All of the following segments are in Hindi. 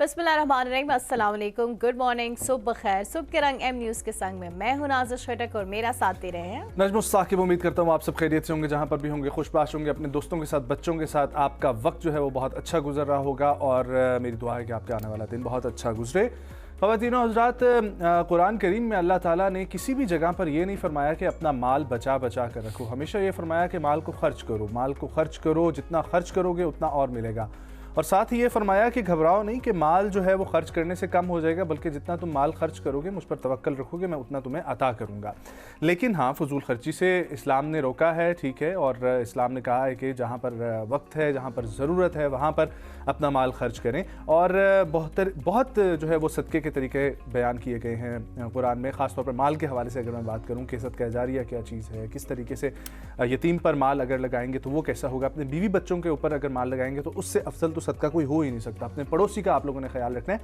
बिस्मिल्लाहिर्रहमानिर्रहीम, अस्सलाम वालेकुम, गुड मॉर्निंग, सुबह खैर। सुबह के रंग एम न्यूज़ के संग में मैं हूं नाज़िश खटक और मेरा साथ दे रहे हैं नजम साकिब। उम्मीद करता हूँ आप सब खैरियत से होंगे, जहाँ पर भी होंगे खुशबाश होंगे, अपने दोस्तों के साथ, बच्चों के साथ। आपका वक्त जो है वो बहुत अच्छा गुजर रहा होगा और मेरी दुआ है कि आपके आने वाला दिन बहुत अच्छा गुजरे। ख़वातीन और हज़रात, कुरान करीम में अल्लाह ताला ने किसी भी जगह पर यह नहीं फरमाया कि अपना माल बचा बचा कर रखो। हमेशा ये फरमाया कि माल को खर्च करो, माल को खर्च करो, जितना खर्च करोगे उतना और मिलेगा। और साथ ही ये फरमाया कि घबराओ नहीं कि माल जो है वो खर्च करने से कम हो जाएगा, बल्कि जितना तुम माल खर्च करोगे, मुझ पर तवक्कल रखोगे, मैं उतना तुम्हें अता करूँगा। लेकिन हाँ, फजूल खर्ची से इस्लाम ने रोका है, ठीक है। और इस्लाम ने कहा है कि जहाँ पर वक्त है, जहाँ पर ज़रूरत है, वहाँ पर अपना माल खर्च करें। और बहुत जो है वो सदक़े के तरीके बयान किए गए हैं कुरान में। ख़ास तौर पर माल के हवाले से अगर मैं बात करूँ कि सदका जारिया क्या चीज़ है, किस तरीके से यतीम पर माल अगर लगाएंगे तो वो कैसा होगा, अपने बीवी बच्चों के ऊपर अगर माल लगाएंगे तो उससे अफजल तो सदका कोई हो ही नहीं सकता। अपने पड़ोसी का आप लोगों ने ख्याल रखना है।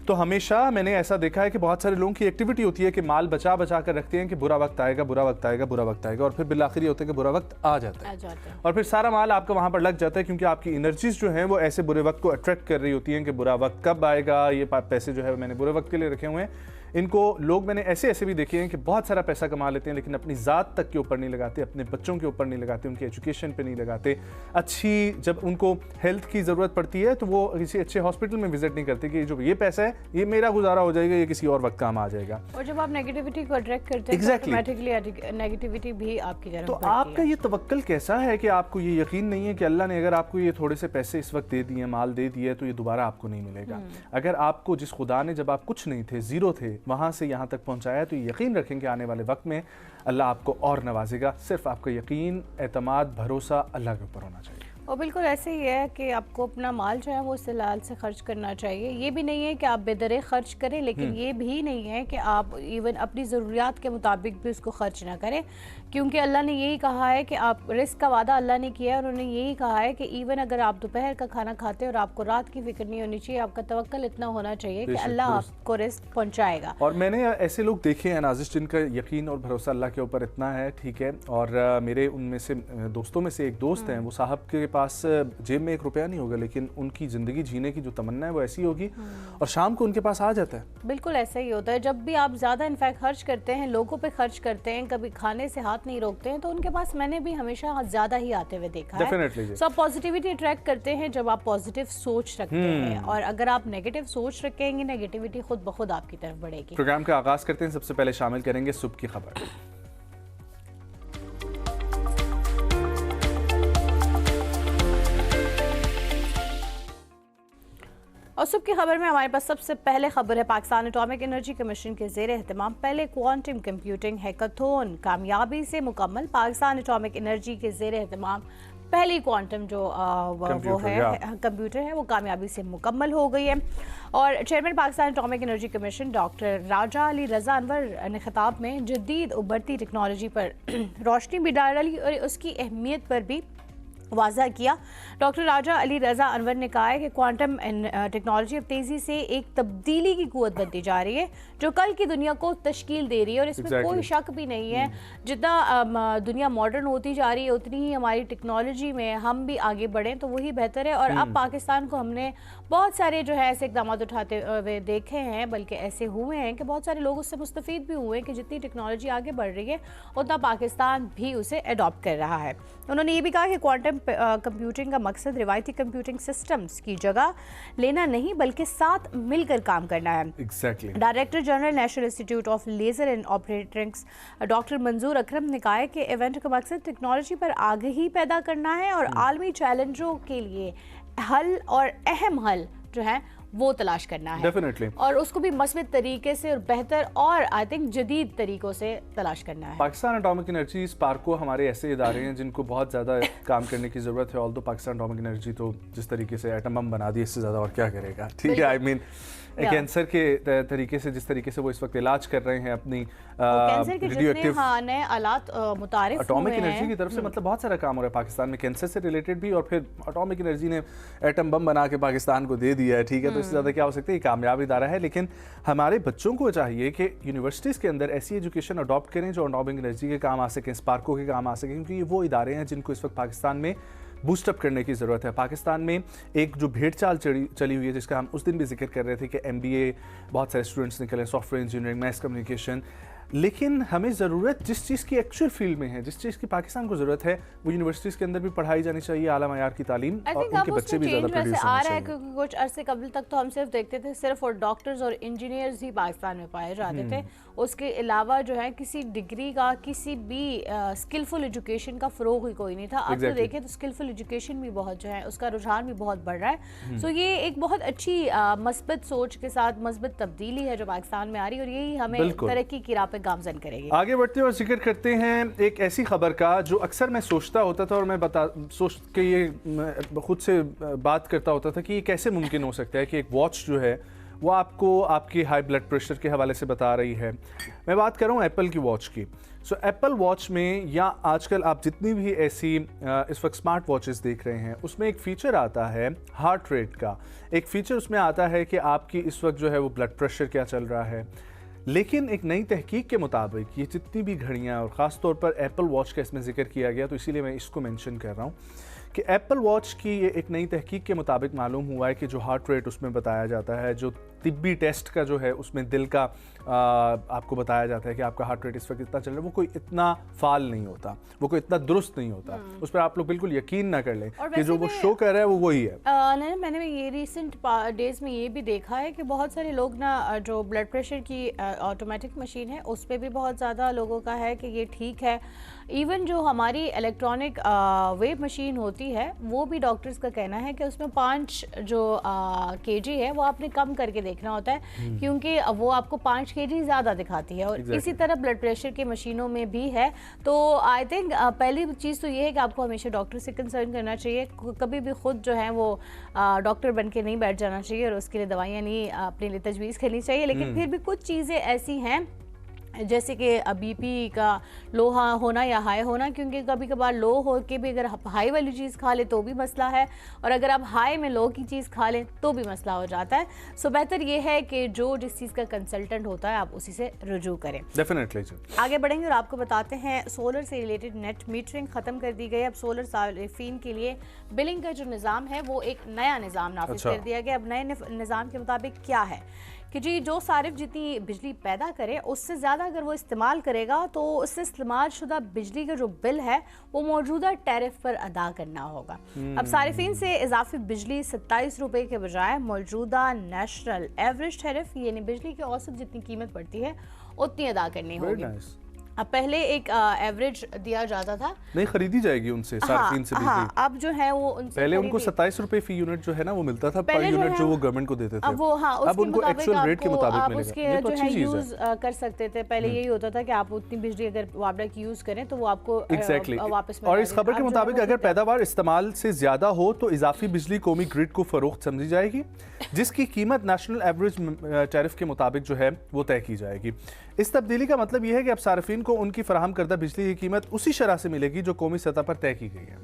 तो हमेशा मैंने ऐसा देखा है कि बहुत सारे लोगों की एक्टिविटी होती है कि माल बचा बचा कर रखते हैं कि बुरा वक्त आएगा, बुरा वक्त आएगा, बुरा वक्त आएगा, और फिर बिल आखिर होता है कि बुरा वक्त आ जाता है और फिर सारा माल आपका वहाँ पर लग जाता है, क्योंकि आपकी एनर्जीज जो हैं वो ऐसे बुरे वक्त को अट्रैक्ट कर रही होती हैं कि बुरा वक्त कब आएगा। ये पैसे जो है मैंने बुरे वक्त के लिए रखे हुए हैं। इनको लोग मैंने ऐसे ऐसे भी देखे हैं कि बहुत सारा पैसा कमा लेते हैं, लेकिन अपनी ज़ात तक के ऊपर नहीं लगाते, अपने बच्चों के ऊपर नहीं लगाते, उनकी एजुकेशन पे नहीं लगाते। अच्छी जब उनको हेल्थ की ज़रूरत पड़ती है तो वो किसी अच्छे हॉस्पिटल में विजिट नहीं करते कि जो ये पैसा है ये मेरा गुजारा हो जाएगा, ये किसी और वक्त काम आ जाएगा। और जब आप नेगेटिविटी को अट्रैक्ट करते हैं तो ऑटोमेटिकली नेगेटिविटी भी आपकी तरफ तो आपका ये तवक्कल कैसा है कि आपको ये यकीन नहीं है कि अल्लाह ने अगर आपको ये थोड़े से पैसे इस वक्त दे दिए, माल दे दिए, तो ये दोबारा आपको नहीं मिलेगा। अगर आपको जिस खुदा ने, जब आप कुछ नहीं थे, ज़ीरो थे, वहाँ से यहाँ तक पहुँचाया, तो यकीन रखें कि आने वाले वक्त में अल्लाह आपको और नवाजेगा। सिर्फ आपका यकीन, एतमाद, भरोसा अल्लाह के ऊपर होना चाहिए। और बिल्कुल ऐसे ही है कि आपको अपना माल जो है वो इस्तेलाल से खर्च करना चाहिए। ये भी नहीं है कि आप बेदरे खर्च करें, लेकिन ये भी नहीं है कि आप इवन अपनी ज़रूरियात के मुताबिक भी उसको खर्च ना करें, क्योंकि अल्लाह ने यही कहा है कि आप रिस्क का वादा अल्लाह ने किया है। और उन्होंने यही कहा है कि इवन अगर आप दोपहर का खाना खाते हैं और आपको रात की फिक्र नहीं होनी चाहिए, आपका तवक्कल इतना होना चाहिए कि अल्लाह आपको रिस्क पहुँचाएगा। और मैंने ऐसे लोग देखे हैं नाज़िश जिनका यकीन और भरोसा अल्लाह के ऊपर इतना है, ठीक है। और मेरे उनमें से दोस्तों में से एक दोस्त हैं, वो साहब के पास जेब में 1 रुपया नहीं होगा, लेकिन उनकी ज़िंदगी जीने की जो तमन्ना है वो ऐसी होगी और शाम को उनके पास आ जाता है। बिल्कुल ऐसा ही होता है। जब भी आप ज़्यादा इनफैक्ट खर्च करते हैं, लोगों पे खर्च करते हैं, कभी खाने से हाथ नहीं रोकते हैं, तो उनके पास मैंने भी हमेशा ज़्यादा ही आते हुए देखा है। सो आप पॉजिटिविटी अट्रैक्ट करते हैं जब आप पॉजिटिव सोच रखते हैं, और अगर आप नेगेटिव सोच रखेंगे, नेगेटिविटी खुद ब खुद आपकी तरफ बढ़ेगी। प्रोग्राम का आगाज़ करते हैं। सबसे पहले शामिल करेंगे सुबह की खबर। और सुबह की खबर में हमारे पास सबसे पहले खबर है, पाकिस्तान एटॉमिक एनर्जी कमीशन के ज़ेर एहतमाम पहले क्वांटम कंप्यूटिंग हैकाथॉन कामयाबी से मुकम्मल। पाकिस्तान एटॉमिक एनर्जी के ज़ेर एहतमाम पहली क्वांटम जो वो है कंप्यूटर है, वो कामयाबी से मुकम्मल हो गई है। और chairman Pakistan atomic energy commission doctor Raja Ali Raza Anwar ने खिताब में जदीद उभरती टेक्नोलॉजी पर रोशनी भी डाली और उसकी अहमियत पर भी वाज़ा किया। डॉक्टर राजा अली रज़ा अनवर ने कहा है कि क्वांटम टेक्नोलॉजी अब तेज़ी से एक तब्दीली की कुव्वत बनती जा रही है जो कल की दुनिया को तश्कील दे रही है, और इसमें कोई शक भी नहीं है। जितना दुनिया मॉडर्न होती जा रही है, उतनी ही हमारी टेक्नोलॉजी में हम भी आगे बढ़ें तो वही बेहतर है। और अब पाकिस्तान को हमने बहुत सारे जो है ऐसे इकदाम उठाते हुए देखे हैं, बल्कि ऐसे हुए हैं कि बहुत सारे लोग उससे मुस्तफ़ीद भी हुए हैं कि जितनी टेक्नोलॉजी आगे बढ़ रही है उतना पाकिस्तान भी उसे अडॉप्ट कर रहा है। उन्होंने ये भी कहा कि क्वांटम कंप्यूटिंग का मकसद रिवायती कंप्यूटिंग सिस्टम्स की जगह लेना नहीं, बल्कि साथ मिलकर काम करना है। Director general national institute of laser and optronics doctor Manzoor Akram ने कहा है कि इवेंट का मकसद टेक्नोलॉजी पर आगाही पैदा करना है और आलमी चैलेंजों के लिए हल और अहम हल जो है वो तलाश करना है। डेफिनेटली। और उसको भी मस्बत तरीके से और बेहतर और आई थिंक जदीद तरीकों से तलाश करना है। पाकिस्तान एटॉमिक एनर्जी, स्पार्को हमारे ऐसे इदारे हैं जिनको बहुत ज़्यादा काम करने की ज़रूरत है। ऑल्दो पाकिस्तान एटॉमिक एनर्जी तो जिस तरीके से एटम बम बना दिया, इससे ज़्यादा और क्या करेगा, ठीक है। आई मीन कैंसर के तरीके से, जिस तरीके से वो इस वक्त इलाज कर रहे हैं अपनी रेडियोएक्टिव नए आलात मुतारिफ एटॉमिक एनर्जी की तरफ से, मतलब बहुत सारा काम हो रहा है पाकिस्तान में कैंसर से रिलेटेड भी, और फिर एटॉमिक एनर्जी ने एटम बम बना के पाकिस्तान को दे दिया है, ठीक है। तो इससे ज़्यादा क्या हो सकता है, ये कामयाब इदारा है। लेकिन हमारे बच्चों को चाहिए कि यूनिवर्सिटीज़ के अंदर ऐसी एजुकेशन अडॉप्ट करें जो एटॉमिक एनर्जी के काम आ सकें, स्पार्को के काम आ सकें, क्योंकि ये वो इदारे हैं जिनको इस वक्त पाकिस्तान में बूस्टअप करने की ज़रूरत है। पाकिस्तान में एक जो भेड़ चाल चली हुई है, जिसका हम उस दिन भी जिक्र कर रहे थे कि MBA बहुत सारे स्टूडेंट्स निकले, सॉफ्टवेयर इंजीनियरिंग, मैस कम्युनिकेशन, लेकिन हमें ज़रूरत जिस चीज़ की एक्चुअल फील्ड में है, जिस चीज़ की पाकिस्तान को ज़रूरत है, वो यूनिवर्सिटीज़ के अंदर भी पढ़ाई जानी चाहिए, आला मयार की तालीम, और उनके बच्चे भी ज़्यादा प्रोड्यूस आ होने रहा है। चाहिए। क्योंकि कुछ अरसे कबल तक तो हम सिर्फ देखते थे सिर्फ और डॉक्टर्स और इंजीनियर्स ही पाकिस्तान में पाए जाते थे, उसके अलावा जो है किसी डिग्री का, किसी भी स्किलफुल एजुकेशन का फ़रोग ही कोई नहीं था। अब तो देखें तो स्किलफुल एजुकेशन भी बहुत जो है उसका रुझान भी बहुत बढ़ रहा है। सो ये एक बहुत अच्छी मस्बत सोच के साथ मस्बत तब्दीली है जो पाकिस्तान में आ रही है, और यही हमें तरक्की की राह पे गामजन करेगी। आगे बढ़ते हैं और जिक्र करते हैं एक ऐसी खबर का जो अक्सर मैं सोचता होता था, और मैं सोच के ये खुद से बात करता होता था कि ये कैसे मुमकिन हो सकता है कि एक वॉच जो है वो आपको आपकी हाई ब्लड प्रेशर के हवाले से बता रही है। मैं बात कर रहा हूँ एप्पल की वॉच की। सो एप्पल वॉच में, या आजकल आप जितनी भी ऐसी इस वक्त स्मार्ट वॉचेस देख रहे हैं, उसमें एक फ़ीचर आता है हार्ट रेट का। एक फ़ीचर उसमें आता है कि आपकी इस वक्त जो है वो ब्लड प्रेशर क्या चल रहा है। लेकिन एक नई तहकीक के मुताबिक ये जितनी भी घड़ियाँ, और ख़ास तौर पर एप्पल वॉच का इसमें जिक्र किया गया, तो इसीलिए मैं इसको मेंशन कर रहा हूँ कि एप्पल वॉच की ये एक नई तहकीक के मुताबिक मालूम हुआ है कि जो हार्ट रेट उसमें बताया जाता है, जो तिब्बी टेस्ट का जो है उसमें दिल का आपको बताया जाता है कि आपका हार्ट रेट इस वक्त इतना चल रहा है, वो कोई इतना फाल नहीं होता, वो कोई इतना दुरुस्त नहीं होता। उस पर आप लोग बिल्कुल यकीन ना कर लें कि जो वो शो कर रहा है वो वही है। मैंने ये रिसेंट डेज में ये भी देखा है कि बहुत सारे लोग ना जो ब्लड प्रेशर की ऑटोमेटिक मशीन है उस पर भी बहुत ज़्यादा लोगों का है कि ये ठीक है। इवन जो हमारी इलेक्ट्रॉनिक वेव मशीन होती है वो भी डॉक्टर्स का कहना है कि उसमें 5 जो kg है वो आपने कम करके देखना होता है, क्योंकि वो आपको 5 kg ज़्यादा दिखाती है। और इसी तरह ब्लड प्रेशर की मशीनों में भी है। तो आई थिंक पहली चीज़ तो ये है कि आपको हमेशा डॉक्टर से कंसर्न करना चाहिए, कभी भी खुद जो है वो डॉक्टर बन के नहीं बैठ जाना चाहिए और उसके लिए दवाइयाँ नहीं अपने लिए तजवीज़ करनी चाहिए। लेकिन फिर भी कुछ चीज़ें ऐसी हैं जैसे कि बीपी का लो होना या हाई होना, क्योंकि कभी कभार लो हो के भी अगर आप हाई वाली चीज़ खा लें तो भी मसला है, और अगर आप हाई में लो की चीज़ खा लें तो भी मसला हो जाता है। सो बेहतर ये है कि जो जिस चीज़ का कंसल्टेंट होता है आप उसी से रुजू करें। डेफिनेटली आगे बढ़ेंगे और आपको बताते हैं सोलर से रिलेटेड नेट मीटरिंग ख़त्म कर दी गई। अब सोलर सार्फिन के लिए बिलिंग का जो निज़ाम है वो एक नया निज़ाम नाफिज कर दिया गया। अब नए निज़ाम के मुताबिक क्या है कि जी जो सारिफ जितनी बिजली पैदा करे उससे ज़्यादा अगर वो इस्तेमाल करेगा तो उससे इस्तेमाल शुदा बिजली का जो बिल है वो मौजूदा टैरिफ पर अदा करना होगा। अब सारिफिन से इजाफी बिजली 27 रुपये के बजाय मौजूदा नेशनल एवरेज टैरिफ यानी बिजली की औसत जितनी कीमत पड़ती है उतनी अदा करनी होगी। अब पहले एक एवरेज दिया जाता था, नहीं खरीदी जाएगी उनसे सार्फिन से बिजली। अब जो है वो उनसे पहले उनको 27 रुपए फी यूनिट जो है ना वो मिलता था पर यूनिट जो वो गवर्नमेंट को देते थे। अब वो अब उनको एक्चुअल रेट के मुताबिक आप मिलेगा। उसके जो है यूज कर सकते थे। पहले यही होता था कि आप उतनी बिजली अगर वापडा की यूज करें तो वो आपको वापस। और इस खबर के मुताबिक अगर पैदावार इस्तेमाल से ज्यादा हो तो इजाफी बिजली कौमी ग्रिड को फरोख्त समझी जाएगी, जिसकी कीमत नेशनल एवरेज टैरिफ के मुताबिक जो है वो तय की जाएगी। इस तब्दीली का मतलब यह है कि अब सार्फिन को उनकी फराहम करदा बिजली की कीमत उसी शरह से मिलेगी जो कौमी सतह पर तय की गई है,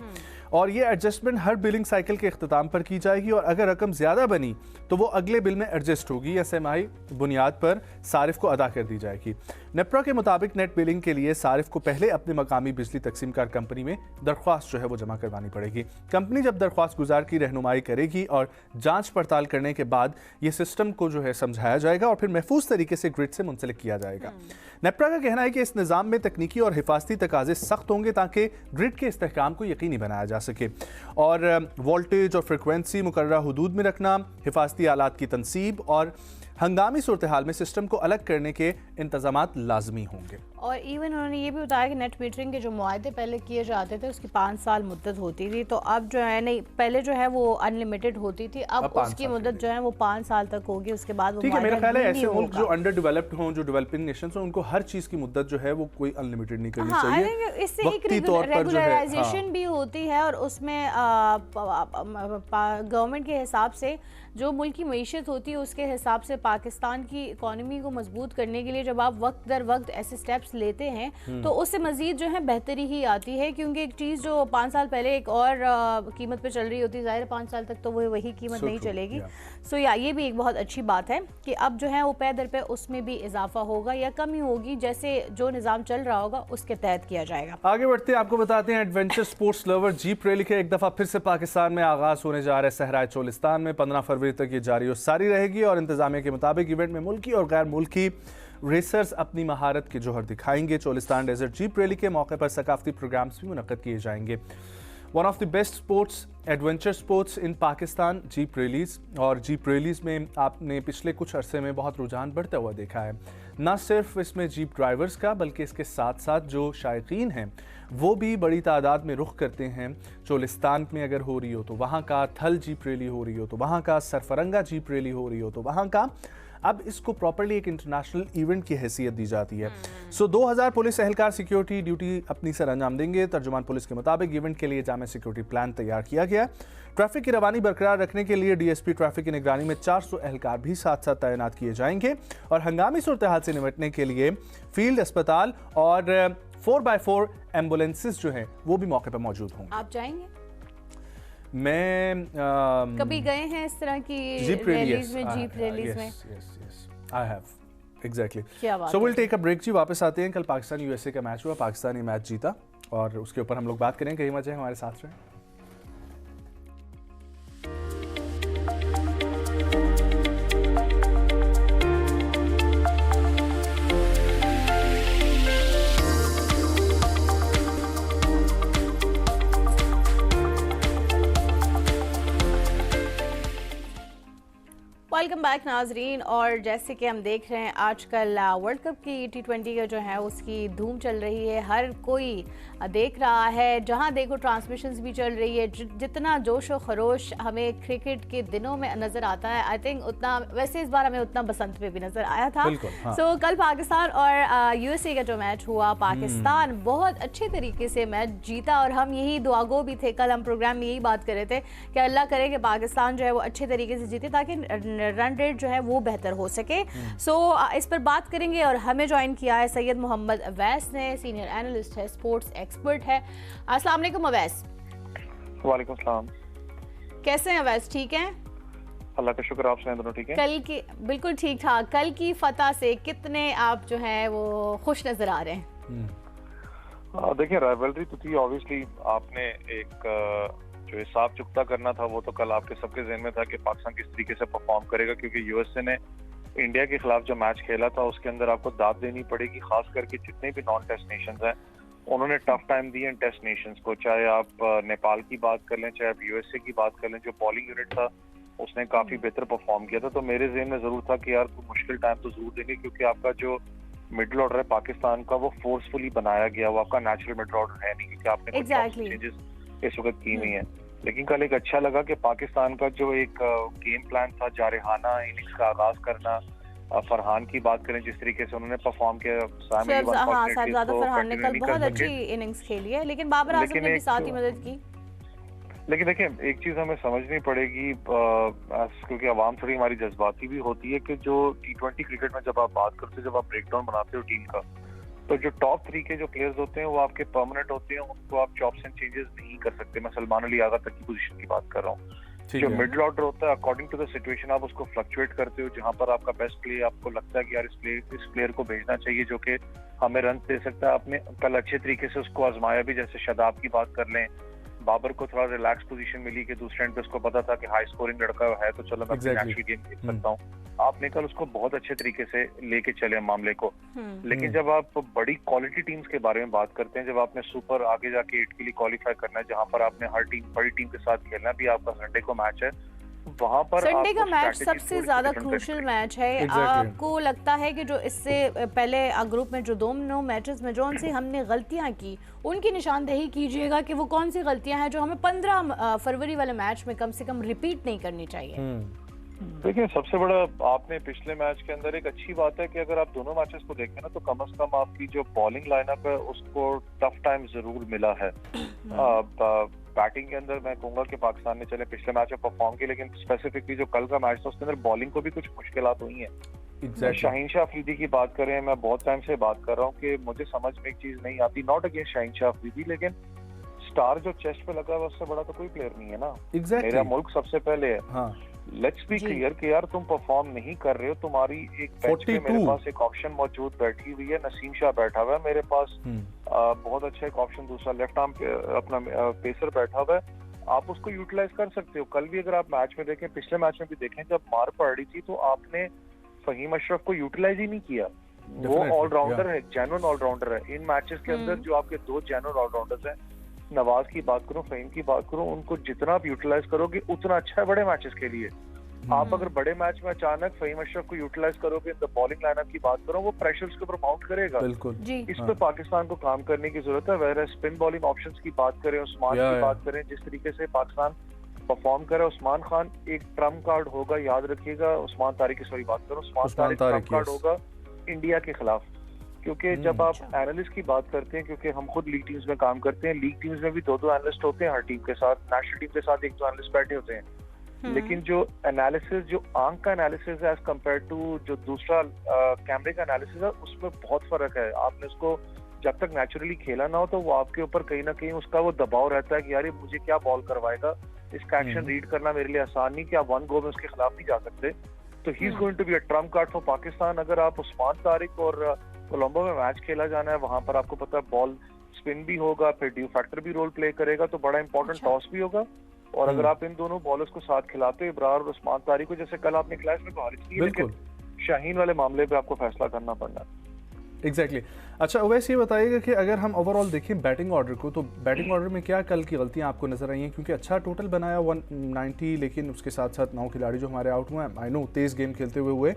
और ये एडजस्टमेंट हर बिलिंग साइकिल के अख्ताम पर की जाएगी, और अगर रकम ज्यादा बनी तो वो अगले बिल में एडजस्ट होगी या सेमाही बुनियाद पर सारिफ को अदा कर दी जाएगी। नेप्रा के मुताबिक नेट बिलिंग के लिए सारिफ को पहले अपने मकामी बिजली तकसीमकार कंपनी में दरख्वास्त जो है वो जमा करवानी पड़ेगी। कंपनी जब दरख्वास्त गुजार की रहनुमाई करेगी और जांच पड़ताल करने के बाद ये सिस्टम को जो है समझाया जाएगा और फिर महफूज तरीके से ग्रिड से मुंसलिक किया जाएगा। नेप्रा का कहना है कि इस निज़ाम में तकनीकी और हिफाजती तकाजे सख्त होंगे ताकि ग्रिड के इस्तेहकाम को यकीनी बनाया जा सके, और वोल्टेज और फ्रिक्वेंसी मुकर्ररा हुदूद में रखना, हिफाजती आलात की तनसीब और हंगामी सूरत हाल में सिस्टम को अलग करने के इंतजामात लाजमी होंगे। और इवन उन्होंने ये भी बताया कि नेट मीटरिंग के जो मुआहदे पहले किए जाते थे उसकी 5 साल मुद्दत होती थी, तो अब जो है नहीं, पहले जो है वो अनलिमिटेड होती थी, अब उसकी मुद्दत जो है वो 5 साल तक होगी। उसके बाद वो ठीक है। मेरा ख्याल है ऐसे मुल्क जो अंडर डेवलप्ड हों, जो डेवलपिंग नेशंस हों, उनको हर चीज़ की मुद्दत जो है वो कोई अनलिमिटेड नहीं करनी चाहिए। इससे एक रेगुलराइजेशन भी होती है और उसमें गवर्नमेंट के हिसाब से जो मुल्क की मईशत होती है उसके हिसाब से पाकिस्तान की इकोनॉमी को मजबूत करने के लिए जब आप वक्त दर वक्त ऐसे स्टेप्स लेते हैं तो उससे मजीद जो है बेहतरी ही आती है, क्योंकि एक चीज़ जो 5 साल पहले एक और कीमत पे चल रही होती है, ज़ाहिर 5 साल तक तो वो वही कीमत नहीं चलेगी। सो ये भी एक बहुत अच्छी बात है कि अब जो है वो पै दर पे उसमें भी इजाफा होगा या कमी होगी, जैसे जो निज़ाम चल रहा होगा उसके तहत किया जाएगा। आगे बढ़ते हैं, आपको बताते हैं adventure sports lover jeep rally के एक दफ़ा फिर से पाकिस्तान में आगाज़ होने जा रहे हैं। सहराए चोलिस्तान में 15 फरवरी तक ये जारी और सारी रहेगी और इंतजामिया के मुताबिक इवेंट में मुल्की और गैर मुल्की रेसर्स अपनी महारत के जोहर दिखाएंगे। चोलिस्तान डेजर्ट जीप रैली के मौके पर सकाफती प्रोग्राम्स भी मुनक्कद किए जाएंगे। One of the best sports adventure sports in Pakistan jeep rallies, और जीप रैलीज में आपने पिछले कुछ अरसे में बहुत रुझान बढ़ता हुआ देखा है। न सिर्फ इसमें जीप ड्राइवर्स का बल्कि इसके साथ साथ जो शायकीन हैं वो भी बड़ी तादाद में रुख करते हैं। चोलिस्तान में अगर हो रही हो तो वहाँ का, थल जीप रैली हो रही हो तो वहाँ का, सरफरंगा जीप रैली हो रही हो तो वहाँ का, अब इसको प्रॉपर्ली एक इंटरनेशनल इवेंट की हैसियत दी जाती है। 2000 पुलिस एहलकार सिक्योरिटी ड्यूटी अपनी सर अंजाम देंगे। तर्जुमान पुलिस के मुताबिक इवेंट के लिए जामे सिक्योरिटी प्लान तैयार किया गया। ट्रैफिक की रवानी बरकरार रखने के लिए डीएसपी ट्रैफिक की निगरानी में 400 एहलकार भी साथ साथ तैनात किए जाएंगे और हंगामी सूरत हाल से निपटने के लिए फील्ड अस्पताल और 4x4 एम्बुलेंसेस जो हैं वो भी मौके पर मौजूद होंगे। आप जाएंगे? मैं कभी गए हैं इस तरह की रैलीज में, जीप रैलीज में? I have, exactly. क्या बात so will take a break जी, वापस आते हैं। कल पाकिस्तान यूएसए का मैच हुआ, पाकिस्तान ये मैच जीता और उसके ऊपर हम लोग बात करें। कई मजे हमारे साथ रहे। वेलकम बैक नाजरीन। और जैसे कि हम देख रहे हैं आजकल वर्ल्ड कप की T20 का जो है उसकी धूम चल रही है, हर कोई देख रहा है, जहां देखो ट्रांसमिशंस भी चल रही है। जितना जोश और खरोश हमें क्रिकेट के दिनों में नज़र आता है, आई थिंक उतना, वैसे इस बार हमें उतना बसंत में भी नज़र आया था। हाँ। सो कल पाकिस्तान और यूएसए का जो मैच हुआ, पाकिस्तान बहुत अच्छे तरीके से मैच जीता और हम यही दुआगो भी थे। कल हम प्रोग्राम में यही बात कर रहे थे कि अल्लाह करे कि पाकिस्तान जो है वो अच्छे तरीके से जीते ताकि रन रेट जो है वो बेहतर हो सके। सो इस पर बात करेंगे और हमें ज्वाइन किया है सैयद मोहम्मद अवैस ने, सीनियर एनालिस्ट है, स्पोर्ट्स एक्सपर्ट है। अस्सलाम वालेकुम अवैस। वालेकुम सलाम। कैसे हैं अवैस? ठीक हैं? अल्लाह का शुक्र, आप सुनाएं दोनों ठीक हैं? कल की बिल्कुल ठीक ठाक। कल की फतह से कितने आप जो है वो खुश नजर आ रहे हैं? देखिए, राइवलरी तो थी ऑब्वियसली। आपने एक जो हिसाब चुकता करना था वो तो कल आपके सबके ज़हन में था कि पाकिस्तान किस तरीके से परफॉर्म करेगा, क्योंकि यूएसए ने इंडिया के खिलाफ जो मैच खेला था उसके अंदर आपको दाद देनी पड़ेगी। खास करके जितने भी नॉन टेस्ट नेशंस हैं उन्होंने टफ टाइम दिए टेस्ट नेशंस को, चाहे आप नेपाल की बात कर लें, चाहे आप यूएसए की बात कर लें। जो बॉलिंग यूनिट था उसने काफी बेहतर परफॉर्म किया था। तो मेरे ज़हन में जरूर था कि यार कोई मुश्किल टाइम तो जरूर देंगे, क्योंकि आपका जो मिडिल ऑर्डर है पाकिस्तान का वो फोर्सफुली बनाया गया, वो आपका नेचुरल मिडिल ऑर्डर है नहीं, क्योंकि आपने चेंजेस इस वक्त की नहीं है। लेकिन कल एक अच्छा लगा कि पाकिस्तान का जो एक गेम प्लान था, जारहाना इनिंग्स का आगाज करना, फरहान की बात करें जिस तरीके से उन्होंने परफॉर्म किया, फरहान ने कल बहुत अच्छी इनिंग्स खेली है, लेकिन बाबर आजम ने भी साथ ही मदद की। लेकिन देखिए, एक चीज हमें समझनी पड़ेगी, क्योंकि आवाम थोड़ी हमारी जज्बाती भी होती है, कि जो T20 क्रिकेट में जब आप बात करते हो, जब आप ब्रेकडाउन बनाते हो टीम का, तो जो टॉप 3 के जो प्लेयर्स होते हैं वो आपके परमानेंट होते हैं, उनको आप चॉप्स एंड चेंजेस नहीं कर सकते। मैं सलमान अली आगा तक की पोजीशन की बात कर रहा हूँ। जो मिडिल ऑर्डर होता है, अकॉर्डिंग टू द सिचुएशन आप उसको फ्लक्चुएट करते हो। जहां पर आपका बेस्ट प्ले आपको लगता है कि यार इस प्लेयर को भेजना चाहिए जो कि हमें रन दे सकता है, आपने कल अच्छे तरीके से उसको आजमाया भी। जैसे शादाब की बात कर लें, बाबर को थोड़ा रिलैक्स पोजीशन मिली कि दूसरे एंड पे उसको पता था कि हाई स्कोरिंग लड़का है तो चलो मैं नेचुरल गेम खेल सकता हूँ। आपने कल उसको बहुत अच्छे तरीके से लेके चले मामले को। लेकिन जब आप बड़ी क्वालिटी टीम्स के बारे में बात करते हैं, जब आपने सुपर आगे जाके 8 के लिए क्वालिफाई करना है, जहां पर आपने हर टीम बड़ी टीम के साथ खेलना भी, आपका संडे को मैच है, वहां पर संडे का मैच सबसे ज्यादा क्रूशियल मैच है। आपको लगता है कि जो इससे पहले ग्रुप में जो दोनों मैचेस में जो उनसे हमने गलतियां की, उनकी निशानदेही कीजिएगा कि वो कौन सी गलतियां हैं जो हमें 15 फरवरी वाले मैच में कम से कम रिपीट नहीं करनी चाहिए? देखिए, सबसे बड़ा आपने पिछले मैच के अंदर एक अच्छी बात है कि अगर आप दोनों मैचेस को देखें ना, तो कम से कम आपकी जो बॉलिंग लाइनअप है उसको टफ टाइम जरूर मिला है। बैटिंग के अंदर मैं कहूंगा कि पाकिस्तान ने चले पिछले मैच में परफॉर्म किया, लेकिन स्पेसिफिकली जो कल का मैच था उसके अंदर बॉलिंग को भी कुछ मुश्किलात हुई हैं। शाहीन शाह अफरीदी की बात करें, मैं बहुत टाइम से बात कर रहा हूँ कि मुझे समझ में एक चीज नहीं आती, नॉट अगेंस्ट शाहीन शाह अफरीदी, लेकिन स्टार जो चेस्ट पे लगा है उससे बड़ा तो कोई प्लेयर नहीं है ना। मेरा मुल्क सबसे पहले है। हाँ। लेट्स बी क्लियर कि यार तुम परफॉर्म नहीं कर रहे हो, तुम्हारी एक बेंच पे मेरे पास एक ऑप्शन मौजूद बैठी हुई है, नसीम शाह बैठा हुआ है मेरे पास, बहुत अच्छा एक ऑप्शन दूसरा लेफ्ट आर्म अपना पेसर बैठा हुआ है, आप उसको यूटिलाइज कर सकते हो। कल भी अगर आप मैच में देखें, पिछले मैच में भी देखें, जब मार पड़ रही थी तो आपने फहीम अशरफ को यूटिलाइज ही नहीं किया। वो ऑलराउंडर है, जेन्युइन ऑलराउंडर है। इन मैचेस के अंदर जो आपके दो जेन्युइन ऑलराउंडर्स हैं, नवाज की बात करूं, फहीम की बात करूं, उनको जितना आप यूटिलाइज करोगे उतना अच्छा है बड़े मैचेस के लिए। आप अगर बड़े मैच में अचानक फहीम अशरफ को यूटिलाइज करोगे, द बॉलिंग लाइनअप की बात करो, वो प्रेशर उसके ऊपर माउंट करेगा। बिल्कुल इस पे पाकिस्तान को काम करने की जरूरत है। वह स्पिन बॉलिंग ऑप्शंस की बात करें, उस्मान की बात करें, जिस तरीके से पाकिस्तान परफॉर्म करे, उस्मान खान एक ट्रम्प कार्ड होगा, याद रखिएगा। उस्मान तारिक की सॉरी बात करो, उस्मान तारिक ट्रम्प कार्ड होगा इंडिया के खिलाफ, क्योंकि जब आप एनालिस्ट की बात करते हैं, क्योंकि हम खुद लीग टीम्स में काम करते हैं, लीग टीम्स में भी दो एनालिस्ट होते हैं हर टीम के साथ, नेशनल टीम के साथ एक दो एनालिस्ट बैठे होते हैं, लेकिन जो एनालिसिस, जो आंख का एनालिसिस है एज कम्पेयर टू जो दूसरा कैमरे का एनालिसिस है, उसमें बहुत फर्क है। आपने उसको जब तक नेचुरली खेला ना हो तो वो आपके ऊपर कहीं ना कहीं उसका वो दबाव रहता है कि यार ये मुझे क्या बॉल करवाएगा, इसका एक्शन रीड करना मेरे लिए आसान नहीं कि आप वन गो में उसके खिलाफ नहीं जा सकते। तो he is going to be a trump card for Pakistan. अगर आप उस्मान तारिक और कोलंबो में मैच खेला जाना है, वहां पर आपको पता है बॉल स्पिन भी होगा, फिर ड्यू फैक्टर भी रोल प्ले करेगा, तो बड़ा इंपॉर्टेंट टॉस भी होगा। और अगर आप इन दोनों बॉलर्स को साथ खिलाते हो, इब्रार और उस्मान तारिक को, जैसे कल आपने क्लास में खारिज की, लेकिन शाहीन वाले मामले पे आपको फैसला करना पड़ना है। एग्जैक्टली अच्छा वैसे ये बताइएगा कि अगर हम ओवरऑल देखें बैटिंग ऑर्डर को, तो बैटिंग ऑर्डर में क्या कल की गलतियां आपको नजर आई हैं? क्योंकि अच्छा टोटल बनाया 190, लेकिन उसके साथ साथ 9 खिलाड़ी जो हमारे आउट हुए हैं, आई नो तेज़ गेम खेलते हुए,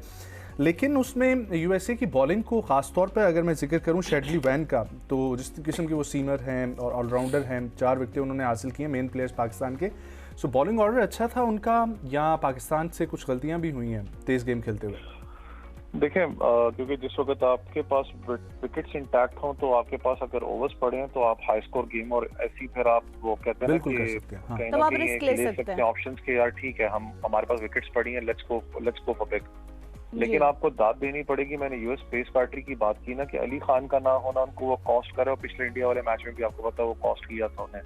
लेकिन उसमें यूएसए की बॉलिंग को ख़ास तौर पर अगर मैं जिक्र करूं शेडली वैन का, तो जिस किस्म के वो सीमर हैं और ऑलराउंडर हैं, 4 विकेटें उन्होंने हासिल की हैं, मेन प्लेयर्स पाकिस्तान के। सो बॉलिंग ऑर्डर अच्छा था उनका, या पाकिस्तान से कुछ गलतियां भी हुई हैं तेज़ गेम खेलते हुए? देखें, क्योंकि जिस वक्त आपके पास विकेट्स इंटैक्ट हों, तो आपके पास अगर ओवर्स पड़े हैं तो आप हाई स्कोर गेम और ऐसी फिर आप वो कहते हैं ना कि कहीं ना कहीं ले सकते हैं ऑप्शंस के, यार ठीक है हमारे पास विकेट्स पड़ी हैं, लेट्स गो फॉर बिग। लेकिन आपको दाद देनी पड़ेगी। मैंने यूएस पेस बैटरी की बात की ना, कि अली खान का ना होना उनको वो कॉस्ट करे, और पिछले इंडिया वाले मैच में भी आपको पता वो कॉस्ट किया था उन्हें।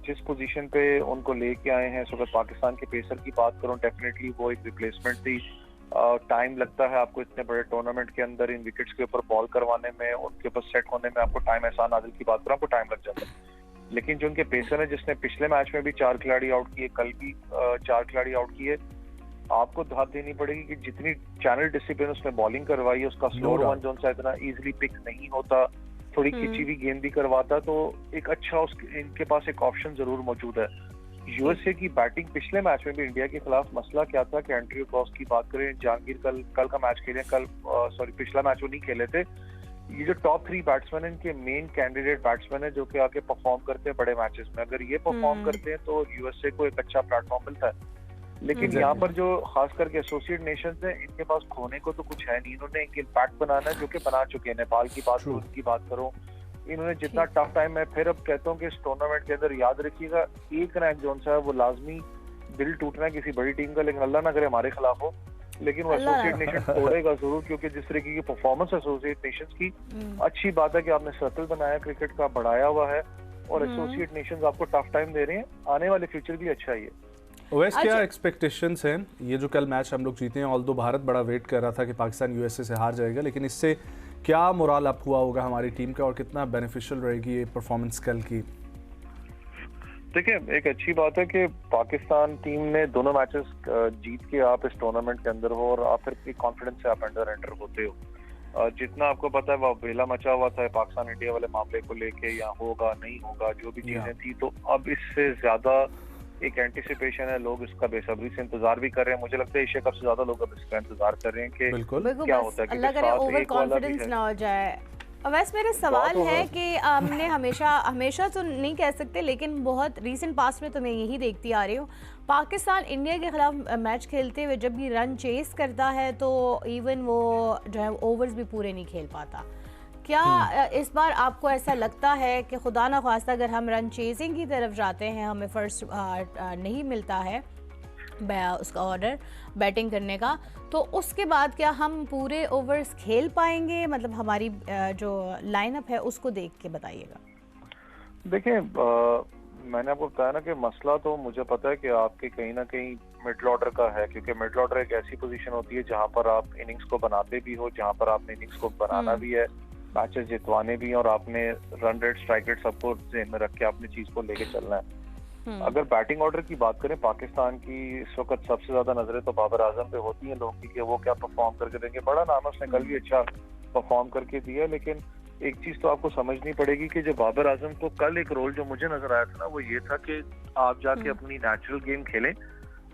जिस पोजीशन पे उनको लेके आए हैं, इस वक्त पाकिस्तान के पेसर की बात करूं, डेफिनेटली वो एक रिप्लेसमेंट थी। टाइम लगता है आपको इतने बड़े टूर्नामेंट के अंदर इन विकेट्स के ऊपर बॉल करवाने में, उनके ऊपर सेट होने में आपको टाइम, एहसान आदिल की बात करूं, आपको टाइम लग जाता है। लेकिन जो उनके पेसर है, जिसने पिछले मैच में भी 4 खिलाड़ी आउट किए, कल भी 4 खिलाड़ी आउट किए, आपको दाद देनी पड़ेगी कि जितनी चैनल डिसिप्लिन उसने बॉलिंग करवाई है, उसका स्लोअर वन जो इतना इजीली पिक नहीं होता, थोड़ी खिंची हुई गेंद भी करवाता, तो एक अच्छा इनके पास एक ऑप्शन जरूर मौजूद है। यूएसए की बैटिंग पिछले मैच में भी इंडिया के खिलाफ मसला क्या था कि एंड्रयू क्रॉस की बात करें, जहांगीर कल का मैच खेले, पिछला मैच वो नहीं खेले थे। ये जो टॉप 3 बैट्समैन है, इनके मेन कैंडिडेट बैट्समैन है जो कि आगे परफॉर्म करते हैं बड़े मैचेस में। अगर ये परफॉर्म करते हैं तो यूएसए को एक अच्छा प्लेटफॉर्म मिलता है। लेकिन यहाँ पर जो खास करके एसोसिएट नेशंस हैं, इनके पास खोने को तो कुछ है नहीं। इन्होंने एक इम्पैक्ट बनाना है जो कि बना चुके हैं। नेपाल की बात करो, उनकी बात करो, इन्होंने जितना टफ टाइम, मैं फिर अब कहता हूँ कि इस टूर्नामेंट के अंदर याद रखिएगा, एक रैंक जो है वो लाजमी दिल टूटना है किसी बड़ी टीम का, लेकिन अल्लाह ना करे हमारे खिलाफ हो, लेकिन वो एसोसिएट नेशन तोड़ेगा जरूर, क्योंकि जिस तरीके की परफॉर्मेंस एसोसिएट नेशंस की, अच्छी बात है कि आपने सर्कल बनाया क्रिकेट का, बढ़ाया हुआ है, और एसोसिएट नेशंस आपको टफ टाइम दे रहे हैं, आने वाले फ्यूचर भी अच्छा ही है। ओवैस क्या एक्सपेक्टेशंस हैं? ये जो कल मैच हम लोग जीते हैं, ऑल्दो भारत बड़ा वेट कर रहा था कि पाकिस्तान यूएसए से हार जाएगा, लेकिन इससे क्या मोरल अप हुआ होगा हमारी टीम का, और कितना बेनिफिशियल रहेगी ये परफॉर्मेंस कल की? देखिए, एक अच्छी बात है कि पाकिस्तान टीम ने दोनों मैचेस जीत के आप इस टूर्नामेंट के अंदर हो, और आप फिर कॉन्फिडेंस से आप एंटर होते हो। जितना आपको पता है वो बेला मचा हुआ था पाकिस्तान इंडिया वाले मामले को लेके, या होगा नहीं होगा, जो भी चीजें थी, तो अब इससे ज्यादा एक एंटिसिपेशन है, लोग इसका बेसब्री से इंतजार भी कर रहे हैं। मुझे लगता है एशिया कप से ज्यादा लोग अब इसका इंतजार कर रहे हैं कि क्या होता है, कि अल्लाह करे ओवर कॉन्फिडेंस ना हो जाए। वैसे मेरा सवाल है कि हमने हमेशा तो नहीं कह सकते, लेकिन बहुत रीसेंट पास्ट में तो मैं यही देखती आ रही हूँ, पाकिस्तान इंडिया के खिलाफ मैच खेलते हुए जब भी रन चेस करता है तो इवन वो जो है ओवर्स भी पूरे नहीं खेल पाता। क्या इस बार आपको ऐसा लगता है कि खुदा ना ख्वास्ता अगर हम रन चेजिंग की तरफ जाते हैं, हमें फर्स्ट नहीं मिलता है उसका ऑर्डर बैटिंग करने का, तो उसके बाद क्या हम पूरे ओवर्स खेल पाएंगे? मतलब हमारी जो लाइनअप है उसको देख के बताइएगा। देखिए, मैंने आपको बताया ना कि मसला तो मुझे पता है कि आपके कहीं ना कहीं मिडल ऑर्डर का है, क्योंकि मिडल ऑर्डर एक ऐसी पोजीशन होती है जहां पर आप इनिंग्स को बनाते भी हो, जहां पर आपने इनिंग्स को बनाना भी है, मैचेस जितवाने भी हैं, और आपने रन रेट, स्ट्राइक रेट सबको ध्यान में रख के आपने चीज को लेके चलना है। अगर बैटिंग ऑर्डर की बात करें पाकिस्तान की, इस वक्त सबसे ज्यादा नजरें तो बाबर आजम पे होती हैं लोगों की कि वो क्या परफॉर्म करके देंगे। बड़ा नाम है, उसने कल भी अच्छा परफॉर्म करके दिया, लेकिन एक चीज तो आपको समझनी पड़ेगी कि जो बाबर आजम को कल एक रोल जो मुझे नजर आया था ना, वो ये था कि आप जाके अपनी नेचुरल गेम खेलें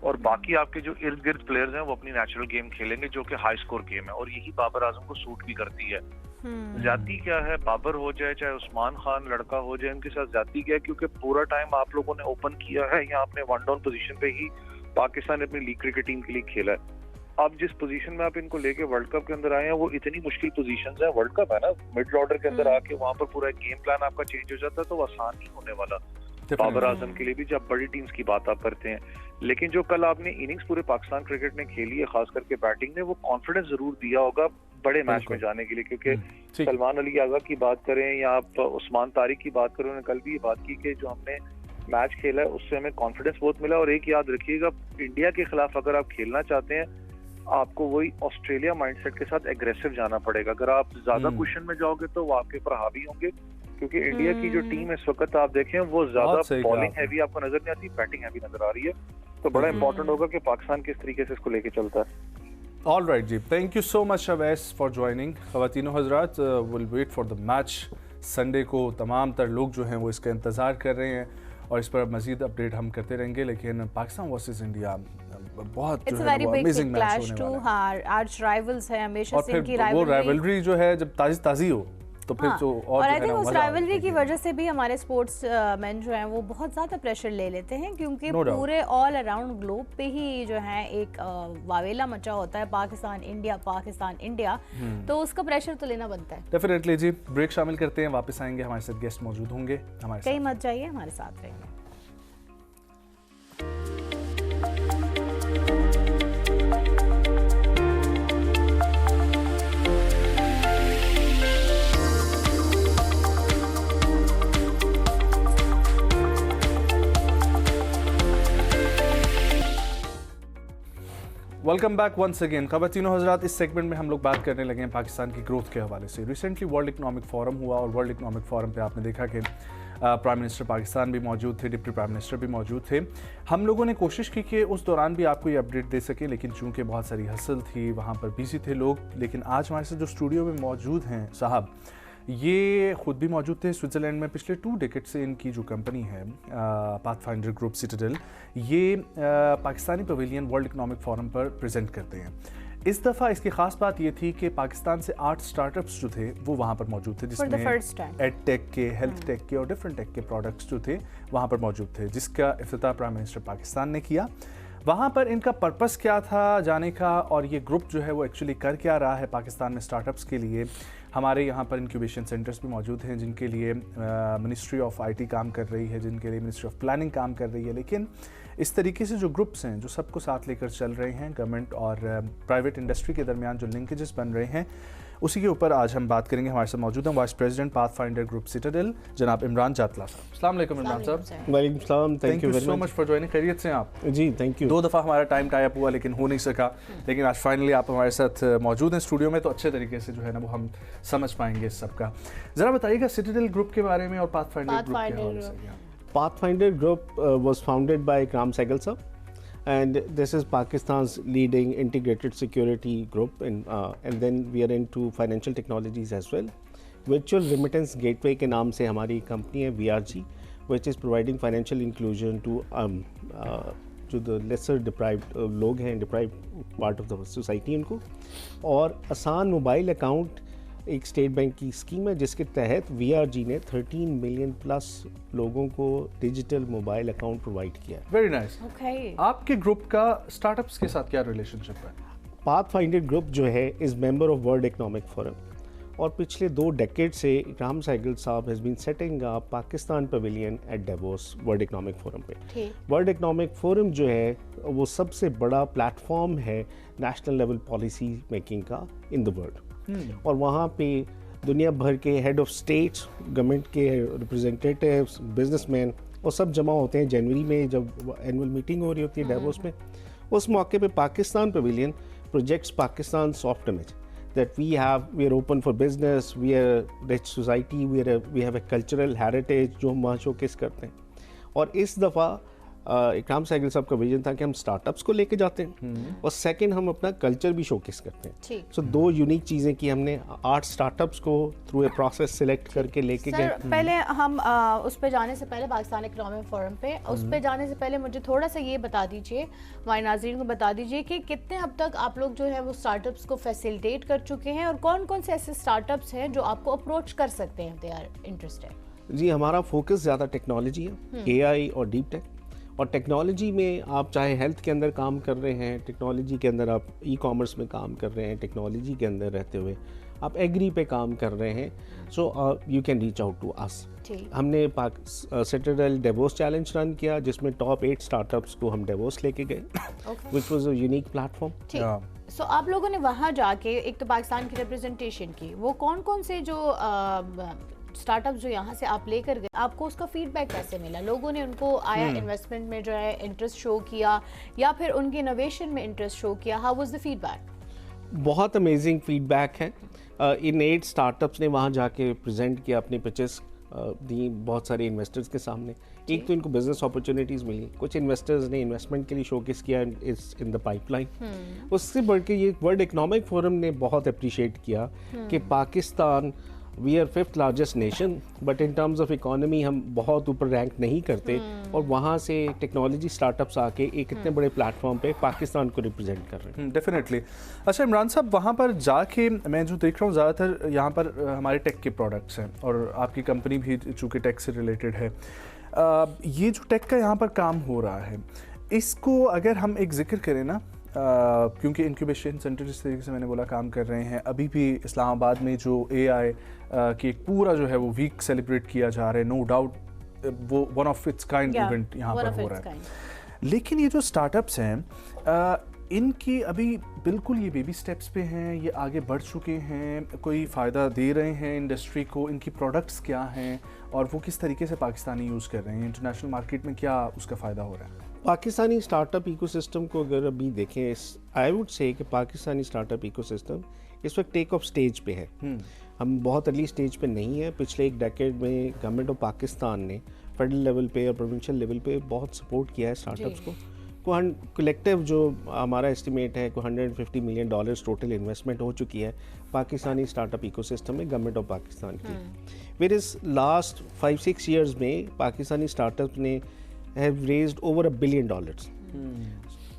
और बाकी आपके जो इर्द गिर्द प्लेयर्स हैं वो अपनी नेचुरल गेम खेलेंगे, जो कि हाई स्कोर गेम है, और यही बाबर आजम को सूट भी करती है। ज्यादती क्या है, बाबर हो जाए चाहे उस्मान खान लड़का हो जाए, उनके साथ ज्यादती क्या है, क्योंकि पूरा टाइम आप लोगों ने ओपन किया है या आपने वन डाउन पोजीशन पे ही पाकिस्तान ने अपनी लीग क्रिकेट टीम के लिए खेला है। अब जिस पोजीशन में आप इनको लेके वर्ल्ड कप के अंदर आए हैं, वो इतनी मुश्किल पोजीशंस है, वर्ल्ड कप है ना, मिडिल ऑर्डर के अंदर आके वहां पर पूरा गेम प्लान आपका चेंज हो जाता है, तो आसान नहीं होने वाला बाबर आजम के लिए भी, जब बड़ी टीम्स की बात आप करते हैं। लेकिन जो कल आपने इनिंग्स पूरे पाकिस्तान क्रिकेट ने खेली है, खास करके बैटिंग ने, वो कॉन्फिडेंस जरूर दिया होगा बड़े मैच में जाने के लिए, क्योंकि सलमान अली आगा की बात करें या आप उस्मान तारिक की बात करें, उन्होंने कल भी ये बात की कि जो हमने मैच खेला है उससे हमें कॉन्फिडेंस बहुत मिला। और एक याद रखिएगा, इंडिया के खिलाफ अगर आप खेलना चाहते हैं, आपको वही ऑस्ट्रेलिया माइंडसेट के साथ एग्रेसिव जाना पड़ेगा। अगर आप ज्यादा क्वेश्चन में जाओगे तो वो आपके ऊपर हावी होंगे, क्योंकि इंडिया की जो टीम इस वक्त आप देखें वो ज्यादा बॉलिंग हैवी आपको नजर नहीं आती, बैटिंग हैवी नजर आ रही है। तो बड़ा इंपॉर्टेंट होगा कि पाकिस्तान किस तरीके से इसको लेके चलता है। ऑल राइट जी, thank you so much Awais for joining. ख़वातीनो हज़रात, will wait for the match Sunday को। तमाम तर लोग जो हैं वो इसका इंतज़ार कर रहे हैं और इस पर मज़ीद अपडेट हम करते रहेंगे। लेकिन पाकिस्तान वर्सेस इंडिया बहुत जो है वो अमेजिंग मैच होने वाला है। आर्च राइवल्स है, हमेशा से इनकी वो राइवलरी जो है जब ताज़ी हो तो फिर तो और आई थिंक उस राइवलरी की वजह से भी हमारे स्पोर्ट्स मैन जो हैं वो बहुत ज़्यादा प्रेशर ले लेते हैं, क्योंकि पूरे ऑल अराउंड ग्लोब पे ही जो है एक वावेला मचा होता है पाकिस्तान इंडिया, तो उसका प्रेशर तो लेना बनता है। डेफिनेटली जी, ब्रेक शामिल करते हैं, वापस आएंगे, हमारे साथ गेस्ट मौजूद होंगे, हमारे कहीं मत जाइए, हमारे साथ रहेंगे। Welcome back once again. ख़वातीनो हज़रात, इस सेगमेंट में हम लोग बात करने लगे हैं पाकिस्तान की ग्रोथ के हवाले से। रिसेंटली वर्ल्ड इकनॉमिक फोरम हुआ और वर्ल्ड इकनॉमिक फोरम पे आपने देखा कि प्राइम मिनिस्टर पाकिस्तान भी मौजूद थे, डिप्टी प्राइम मिनिस्टर भी मौजूद थे। हम लोगों ने कोशिश की कि उस दौरान भी आपको ये अपडेट दे सके, लेकिन चूंकि बहुत सारी हसल थी, वहाँ पर बिजी थे लोग। लेकिन आज हमारे साथ जो स्टूडियो में मौजूद हैं साहब, ये ख़ुद भी मौजूद थे स्विट्ज़रलैंड में। पिछले 2 डेकेड से इनकी जो कंपनी है पाथफाइंडर ग्रुप सिटाडेल, ये Pakistani pavilion world economic forum पर प्रेजेंट करते हैं। इस दफ़ा इसकी ख़ास बात ये थी कि पाकिस्तान से 8 स्टार्टअप्स जो थे वो वहाँ पर मौजूद थे, जिसमें एड टेक के, हेल्थ टेक के और डिफरेंट टेक के प्रोडक्ट्स जो थे वहाँ पर मौजूद थे, जिसका इफ्तिताह प्राइम मिनिस्टर पाकिस्तान ने किया। वहाँ पर इनका पर्पस क्या था जाने का, और ये ग्रुप जो है वो एक्चुअली कर क्या रहा है पाकिस्तान में स्टार्टअप्स के लिए। हमारे यहाँ पर इंक्यूबेशन सेंटर्स भी मौजूद हैं, जिनके लिए मिनिस्ट्री ऑफ आईटी काम कर रही है, जिनके लिए मिनिस्ट्री ऑफ प्लानिंग काम कर रही है। लेकिन इस तरीके से जो ग्रुप्स हैं जो सबको साथ लेकर चल रहे हैं, गवर्नमेंट और प्राइवेट इंडस्ट्री के दरमियान जो लिंकेजेस बन रहे हैं, उसी के ऊपर आज हम बात करेंगे। हमारे साथ मौजूद हैं vice president pathfinder group Citadel जनाब इमरान जातला साहब। अस्सलाम वालेकुम इमरान साहब। वालेकुम सलाम, thank you so much for joining. खैरियत से आप? जी थैंक यू। 2 दफ़ा हमारा टाइम टाई अप हुआ लेकिन हो नहीं सका, लेकिन आज फाइनली आप हमारे साथ मौजूद हैं स्टूडियो में, तो अच्छे तरीके से जो है ना वो हम समझ पाएंगे इस सब का। ज़रा बताइएगा सिटाडेल ग्रुप के बारे में और पाथफाइंडर ग्रुप के हवाले से। Pathfinder Group was founded by Ikram Sehgal sir, and this is Pakistan's leading integrated security group, and then we are into financial technologies as well. Virtual Remittance Gateway के नाम से हमारी कंपनी है VRG, which is providing financial inclusion to जो the lesser deprived लोग हैं, deprived part of the society उनको। और आसान मोबाइल अकाउंट एक स्टेट बैंक की स्कीम है, जिसके तहत VRG ने 13 मिलियन प्लस लोगों को डिजिटल मोबाइल अकाउंट प्रोवाइड किया है। Very nice. आपके ग्रुप का स्टार्टअप्स के साथ क्या रिलेशनशिप है? पाथफाइंडर ग्रुप जो है is member of World Economic Forum, और पिछले 2 डेकेड से Ikram Sehgal sahab has been setting up Pakistan pavilion at Davos World Economic Forum पे। वर्ल्ड इकोनॉमिक फोरम जो है वो सबसे बड़ा प्लेटफॉर्म है नेशनल लेवल पॉलिसी मेकिंग का इन द वर्ल्ड, और वहाँ पे दुनिया भर के हेड ऑफ स्टेट्स, गवर्नमेंट के रिप्रेजेंटेटिव्स, बिजनेसमैन वो सब जमा होते हैं जनवरी में जब एनुअल मीटिंग हो रही होती है डेवोस में। उस मौके पे Pakistan pavilion projects Pakistan soft image that we are open for business, we are a rich society, we have a cultural heritage जो हम वहाँ शोकेस करते हैं। और इस दफ़ा इकराम सहगल साहब का विजन था कि हम स्टार्टअप्स को लेके जाते हैं और सेकंड हम अपना कल्चर भी शोकेस करते हैं। सो 2 यूनिक चीज़ें की हमने 8 स्टार्टअप्स को थ्रू ए प्रोसेस सिलेक्ट करके लेके गए। पहले हम उस पे जाने से पहले पाकिस्तान इकोनॉमिक फोरम पे उस पे जाने से पहले मुझे थोड़ा सा ये बता दीजिए, हमारे नाज़रीन को बता दीजिए कि कितने अब तक आप लोग जो है वो स्टार्टअप्स को फैसिलिटेट कर चुके हैं और कौन कौन से ऐसे स्टार्टअप्स हैं जो आपको अप्रोच कर सकते हैं, दे आर इंटरेस्टेड। जी, हमारा फोकस ज़्यादा टेक्नोलॉजी है, AI और डीप टेक। और टेक्नोलॉजी में आप चाहे हेल्थ के अंदर काम कर रहे हैं, टेक्नोलॉजी के अंदर आप ई-कॉमर्स में काम कर रहे हैं, टेक्नोलॉजी के अंदर रहते हुए आप एग्री पे काम कर रहे हैं, so you can reach out to us. हमने सिटाडेल डेवोस चैलेंज रन किया जिसमें टॉप 8 स्टार्टअप्स को हम डेवोस लेके गए, which was a unique platform. So आप लोगों ने वहाँ जाके एक तो पाकिस्तान की रिप्रेजेंटेशन की, वो कौन कौन से जो स्टार्टअप जो यहाँ से आप लेकर गए, आपको उसका फीडबैक कैसे मिला? लोगों ने उनको आया इन्वेस्टमेंट में जो है इंटरेस्ट शो किया या फिर उनके इनोवेशन में इंटरेस्ट शो किया? How was the feedback? बहुत अमेजिंग फीडबैक है। इन 8 स्टार्टअप्स ने वहाँ जाके प्रेजेंट किया, अपनी पिचेस दी बहुत सारे इन्वेस्टर्स के सामने। एक तो इनको बिजनेस अपॉर्चुनिटीज़ मिली, कुछ इन्वेस्टर्स ने इन्वेस्टमेंट के लिए शोकेस किया इज इन द पाइपलाइन। उससे बढ़ के ये वर्ल्ड इकोनॉमिक फोरम ने बहुत अप्रिशिएट किया कि Pakistan, we are 5th largest nation, but in terms of economy हम बहुत ऊपर रैंक नहीं करते, और वहाँ से टेक्नोलॉजी स्टार्टअप्स आके एक इतने बड़े प्लेटफॉर्म पे पाकिस्तान को रिप्रेजेंट कर रहे हैं। डेफिनेटली। अच्छा इमरान साहब, वहाँ पर जाके मैं जो देख रहा हूँ ज़्यादातर यहाँ पर हमारे टेक के प्रोडक्ट्स हैं और आपकी कंपनी भी चूँकि टेक से रिलेटेड है, ये जो टेक का यहाँ पर काम हो रहा है, इसको अगर हम एक जिक्र करें ना, क्योंकि इंक्यूबेशन सेंटर जिस तरीके से मैंने बोला काम कर रहे हैं, अभी भी इस्लामाबाद में जो AI की एक पूरा जो है वो वीक सेलिब्रेट किया जा रहा है, नो डाउट वो one of its kind event यहाँ पर हो रहा है। लेकिन ये जो स्टार्टअप्स हैं इनकी अभी बिल्कुल ये बेबी स्टेप्स पे हैं, ये आगे बढ़ चुके हैं, कोई फ़ायदा दे रहे हैं इंडस्ट्री को, इनकी प्रोडक्ट्स क्या हैं और वो किस तरीके से पाकिस्तानी यूज़ कर रहे हैं, इंटरनेशनल मार्केट में क्या उसका फ़ायदा हो रहा है? पाकिस्तानी स्टार्टअप इकोसिस्टम को अगर अभी देखें, आई वुड से कि पाकिस्तानी स्टार्टअप इकोसिस्टम इस वक्त टेक ऑफ स्टेज पे है। हम बहुत अर्ली स्टेज पे नहीं है। पिछले 1 डेकेड में गवर्नमेंट ऑफ पाकिस्तान ने फेडरल लेवल पे और प्रोविंशियल लेवल पे बहुत सपोर्ट किया है स्टार्टअप्स को। कलेक्टिव जो हमारा एस्टिमेट है को $150 मिलियन टोटल इन्वेस्टमेंट हो चुकी है पाकिस्तानी स्टार्टअप इकोसिस्टम में गवर्नमेंट ऑफ पाकिस्तान की। फिर इस लास्ट 5-6 ईयर्स में पाकिस्तानी स्टार्टअप ने हैव रेज्ड ओवर $1 बिलियन।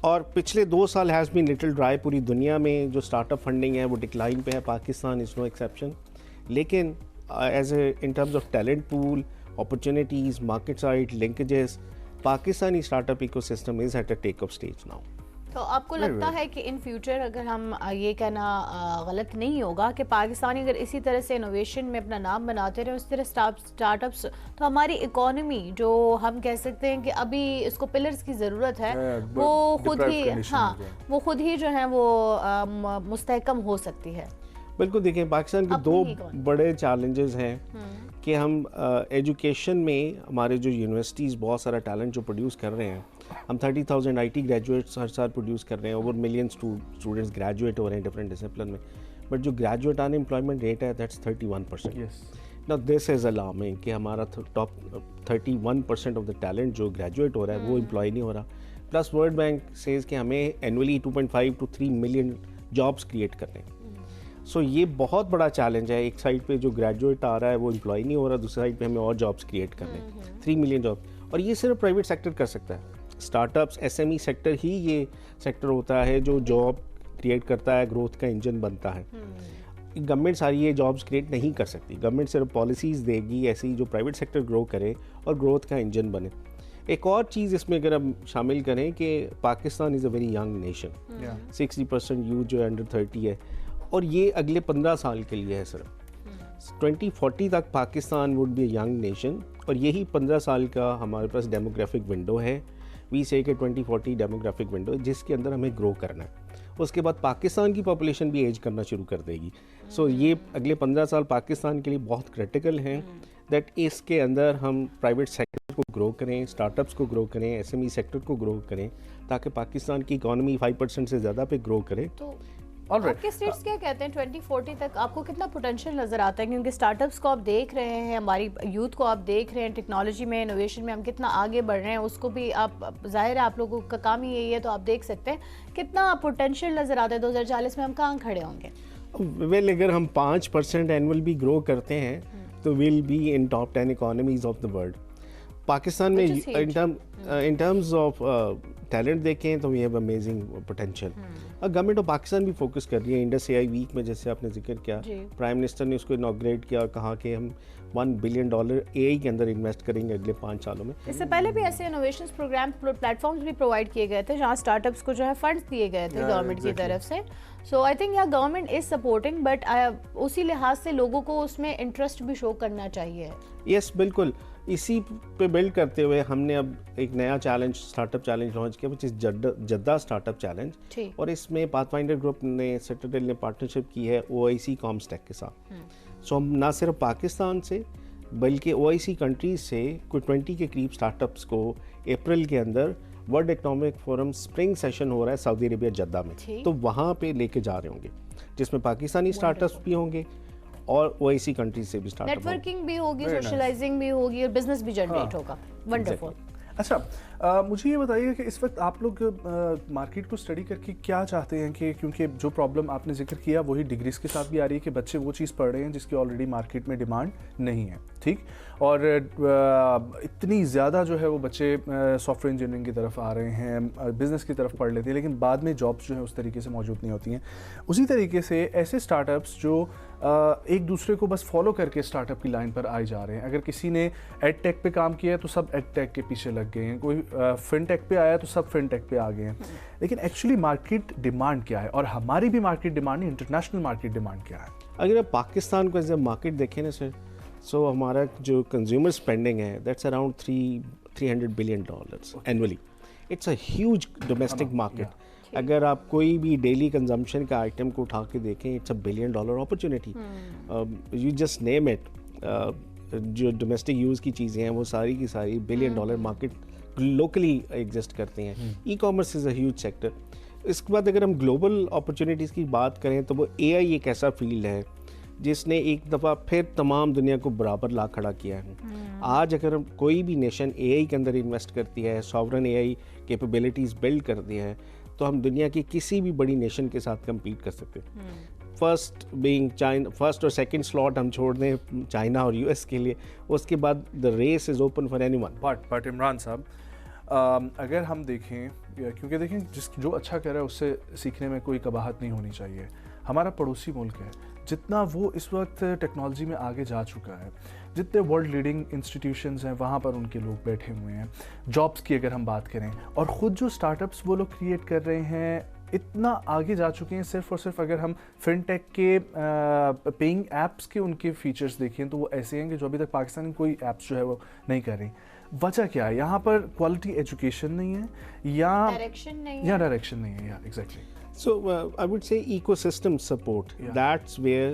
और पिछले 2 साल हैज़ बीन लिटिल ड्राई। पूरी दुनिया में जो स्टार्टअप फंडिंग है वो डिक्लाइन पे है, पाकिस्तान इज़ नो एक्सेप्शन। लेकिन as a in terms of talent pool, opportunities, market side linkages, Pakistani startup ecosystem is at a take off stage now. तो आपको लगता है कि इन फ्यूचर अगर हम ये कहना गलत नहीं होगा कि पाकिस्तानी अगर इसी तरह से इनोवेशन में अपना नाम बनाते रहे, उस तरह स्टार्टअप्स, तो हमारी इकोनॉमी जो हम कह सकते हैं कि अभी इसको पिलर्स की ज़रूरत है, वो खुद ही वो खुद ही जो है वो मुस्तहकम हो सकती है? बिल्कुल। देखिए, पाकिस्तान के 2 बड़े चैलेंजेस हैं कि हम एजुकेशन में हमारे जो यूनिवर्सिटीज़ बहुत सारा टैलेंट जो प्रोड्यूस कर रहे हैं, हम 30,000 IT ग्रेजुएट्स हर साल प्रोड्यूस कर रहे हैं, ओवर मिलियन स्टूडेंट्स ग्रेजुएट हो रहे हैं डिफरेंट डिसिप्लिन में, बट जो ग्रेजुएट अनएम्प्लॉयमेंट रेट है that's 31%। Now this is alarming कि हमारा टॉप 31% ऑफ द टैलेंट जो ग्रेजुएट हो रहा है वो एम्प्लॉय नहीं हो रहा। प्लस वर्ल्ड बैंक सेज कि हमें annually 2.5 to 3 million jobs create करने हैं। सो ये बहुत बड़ा चैलेंज है। एक साइड पे जो ग्रेजुएट आ रहा है वो एम्प्लॉय नहीं हो रहा, दूसरी साइड पे हमें और जॉब्स क्रिएट करने हैं, 3 मिलियन जॉब। और ये सिर्फ प्राइवेट सेक्टर कर सकता है। स्टार्टअप्स, SME सेक्टर ही ये सेक्टर होता है जो जॉब क्रिएट करता है, ग्रोथ का इंजन बनता है। गवर्नमेंट सारी ये जॉब्स क्रिएट नहीं कर सकती। गवर्नमेंट सिर्फ पॉलिसीज़ देगी ऐसी जो प्राइवेट सेक्टर ग्रो करे और ग्रोथ का इंजन बने। एक और चीज़ इसमें अगर हम शामिल करें कि Pakistan is a very young nation, 60% youth जो अंडर 30 है, और ये अगले 15 साल के लिए है सिर्फ। 2040 तक Pakistan would be a young nation और यही 15 साल का हमारे पास डेमोग्राफिक विंडो है। वी से कि 2040 डेमोग्राफिक विंडो जिसके अंदर हमें ग्रो करना है। उसके बाद पाकिस्तान की पॉपुलेशन भी एज करना शुरू कर देगी। सो ये अगले 15 साल पाकिस्तान के लिए बहुत क्रिटिकल हैं दैट इसके अंदर हम प्राइवेट सेक्टर को ग्रो करें, स्टार्टअप्स को ग्रो करें, एसएमई सेक्टर को ग्रो करें ताकि पाकिस्तान की इकॉनमी 5% से ज़्यादा पे ग्रो करे। तो All right. आपके स्टेट्स क्या कहते हैं 2040 तक आपको कितना पोटेंशियल नज़र आता है? क्योंकि स्टार्टअप्स को आप देख रहे हैं, हमारी यूथ को आप देख रहे हैं, टेक्नोलॉजी में इनोवेशन में हम कितना आगे बढ़ रहे हैं, उसको भी आप जाहिर है आप लोगों का काम ही यही है, तो आप देख सकते हैं कितना पोटेंशियल नज़र आता है 2040 में हम कहाँ खड़े होंगे। वेल अगर हम 5% एनुअल भी ग्रो करते हैं तो will be in top 10 economies of the world. Pakistan में इन टर्म्स ऑफ टैलेंट देखें तो we have amazing potential. Government of Pakistan भी फोकस कर रही है। इंडस एआई वीक में जैसे आपने जिक्र किया, प्राइम मिनिस्टर ने उसको इनॉग्रेट किया और कहा कि हम $1 बिलियन एआई के अंदर इन्वेस्ट करेंगे अगले 5 सालों में। इससे पहले भी ऐसे इनोवेशन प्रोग्राम प्लेटफॉर्म्स भी प्रोवाइड किए गए थे जहाँ स्टार्टअप्स को जो है फंड्स दिए गए थे गवर्नमेंट की तरफ से। सो आई थिंक यहाँ गवर्नमेंट इज सपोर्टिंग, बट उसी लिहाज से लोगों को उसमें इंटरेस्ट भी शो करना चाहिए। यस बिल्कुल, इसी पे बिल्ड करते हुए हमने अब एक नया चैलेंज, स्टार्टअप चैलेंज लॉन्च किया which is Jeddah startup challenge. और इसमें पाथफाइंडर ग्रुप ने, सिटाडेल ने पार्टनरशिप की है OIC कॉम्सटेक के साथ। सो हम ना सिर्फ पाकिस्तान से बल्कि OIC कंट्रीज से कोई 20 के करीब स्टार्टअप्स को अप्रैल के अंदर world Economic forum spring session हो रहा है सऊदी अरेबिया जद्दा में, तो वहाँ पे लेके जा रहे होंगे जिसमें पाकिस्तानी स्टार्टअप्स भी होंगे और OIC कंट्रीज से भी स्टार्टअप, नेटवर्किंग भी होगी, सोशलाइजिंग भी होगी और बिजनेस भी जनरेट होगा। वंडरफुल। अच्छा, मुझे ये बताइए कि इस वक्त आप लोग मार्केट को स्टडी करके क्या चाहते हैं कि, क्योंकि जो प्रॉब्लम आपने जिक्र किया वही डिग्रीज के साथ भी आ रही है कि बच्चे वो चीज़ पढ़ रहे हैं जिसकी ऑलरेडी मार्केट में डिमांड नहीं है, ठीक, और इतनी ज़्यादा जो है वो बच्चे सॉफ्टवेयर इंजीनियरिंग की तरफ आ रहे हैं, बिज़नेस की तरफ पढ़ लेते हैं, लेकिन बाद में जॉब्स जो है उस तरीके से मौजूद नहीं होती हैं। उसी तरीके से ऐसे स्टार्टअप्स जो एक दूसरे को बस फॉलो करके स्टार्टअप की लाइन पर आए जा रहे हैं। अगर किसी ने एड टेक पे काम किया है तो सब एड टेक के पीछे लग गए हैं, कोई फिनटेक पे आया तो सब फिनटेक पे आ गए हैं, लेकिन एक्चुअली मार्केट डिमांड क्या है और हमारी भी market demand, international market demand क्या है? अगर आप पाकिस्तान को एज ए मार्केट देखें ना सर, सो हमारा जो कंज्यूमर स्पेंडिंग है that's around $300 billion annually. It's a huge domestic market. अगर आप कोई भी डेली कंजम्पशन का आइटम को उठा के देखें, it's $1 billion opportunity. You just name it, जो डोमेस्टिक यूज़ की चीज़ें हैं वो सारी की सारी $1 बिलियन मार्केट लोकली एग्जिस्ट करते हैं। E commerce is a huge sector. इसके बाद अगर हम ग्लोबल अपॉर्चुनिटीज़ की बात करें तो वो AI एक ऐसा फील्ड है जिसने एक दफ़ा फिर तमाम दुनिया को बराबर ला खड़ा किया है। आज अगर कोई भी नेशन AI के अंदर इन्वेस्ट करती है, सॉवरन AI कैपेबिलिटीज़ बिल्ड करती है, तो हम दुनिया की किसी भी बड़ी नेशन के साथ कम्पीट कर सकते हैं। फर्स्ट बीइंग चाइना, फर्स्ट और सेकंड स्लॉट हम छोड़ दें चाइना और US के लिए, उसके बाद the race is open for anyone. But Imran sahab, अगर हम देखें, क्योंकि देखें जो अच्छा कर रहा है उससे सीखने में कोई कबाहत नहीं होनी चाहिए। हमारा पड़ोसी मुल्क है, जितना वो इस वक्त टेक्नोलॉजी में आगे जा चुका है, जितने वर्ल्ड लीडिंग इंस्टीट्यूशंस हैं वहाँ पर उनके लोग बैठे हुए हैं। जॉब्स की अगर हम बात करें, और ख़ुद जो स्टार्टअप्स वो लोग क्रिएट कर रहे हैं इतना आगे जा चुके हैं। सिर्फ और सिर्फ अगर हम फिनटेक के पेइंग ऐप्स के उनके फीचर्स देखें तो वो ऐसे हैं कि जो अभी तक पाकिस्तान में कोई ऐप्स जो है वो नहीं कर रही। वजह क्या है? यहाँ पर क्वालिटी एजुकेशन नहीं है या डायरेक्शन नहीं है, या exactly. So I would say ecosystem support. Yeah. That's where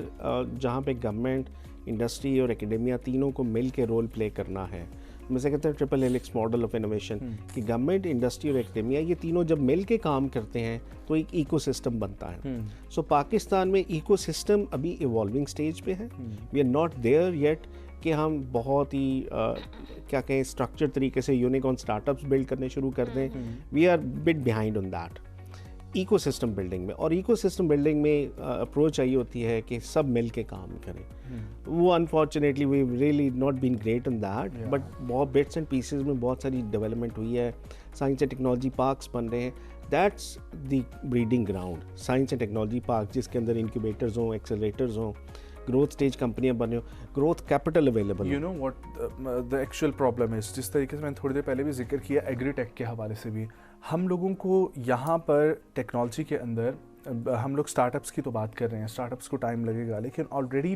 जहाँ पे गवर्नमेंट, इंडस्ट्री और एकेडेमिया तीनों को मिल के रोल प्ले करना है। मैं से कहते हैं triple helix model of innovation, कि गवर्नमेंट, इंडस्ट्री और एकेडेमिया ये तीनों जब मिल के काम करते हैं तो एक इकोसिस्टम बनता है। सो पाकिस्तान में इकोसिस्टम अभी इवॉल्विंग स्टेज पे है। We are not there yet कि हम बहुत ही क्या कहें स्ट्रक्चर तरीके से यूनिकॉर्न स्टार्टअप्स बिल्ड करने शुरू कर दें। We are bit behind on that ecosystem building में। और इकोसिस्टम बिल्डिंग में अप्रोच आई होती है कि सब मिल के काम करें। वो unfortunately we really not been great in that, but बहुत बिट्स एंड पीसेस में बहुत सारी डेवलपमेंट हुई है। साइंस एंड टेक्नोलॉजी पार्क्स बन रहे हैं, that's the breeding ground. Science and technology park जिसके अंदर इंक्यूबेटर्स हों, एक्सेलरेटर्स हों, ग्रोथ स्टेज कंपनियां बने हो, growth capital available. You know what the actual problem है, जिस तरीके से मैंने थोड़ी देर पहले भी जिक्र किया एग्रीटेक के हवाले से भी, हम लोगों को यहाँ पर टेक्नोलॉजी के अंदर हम लोग स्टार्टअप्स की तो बात कर रहे हैं, स्टार्टअप्स को टाइम लगेगा, लेकिन ऑलरेडी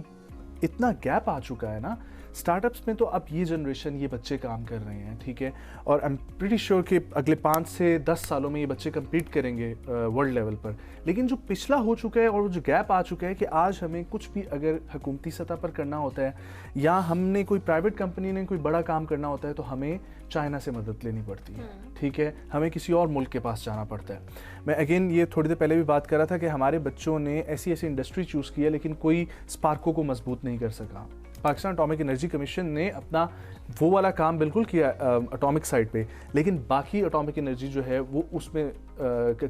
इतना गैप आ चुका है ना स्टार्टअप्स में, तो अब ये जनरेशन, ये बच्चे काम कर रहे हैं, ठीक है, और आई एम प्रीटी श्योर कि अगले 5 से 10 सालों में ये बच्चे कम्पीट करेंगे वर्ल्ड लेवल पर। लेकिन जो पिछला हो चुका है और जो गैप आ चुका है कि आज हमें कुछ भी अगर हुकूमती सतह पर करना होता है या हमने कोई प्राइवेट कंपनी ने कोई बड़ा काम करना होता है तो हमें चाइना से मदद लेनी पड़ती है, ठीक है, हमें किसी और मुल्क के पास जाना पड़ता है। मैं अगेन ये थोड़ी देर पहले भी बात कर रहा था कि हमारे बच्चों ने ऐसी ऐसी इंडस्ट्री चूज़ की है लेकिन कोई स्पार्को को मजबूत नहीं कर सका। पाकिस्तान एटॉमिक एनर्जी कमीशन ने अपना वो वाला काम बिल्कुल किया एटॉमिक साइड पे, लेकिन बाकी एटॉमिक एनर्जी जो है वो उसमें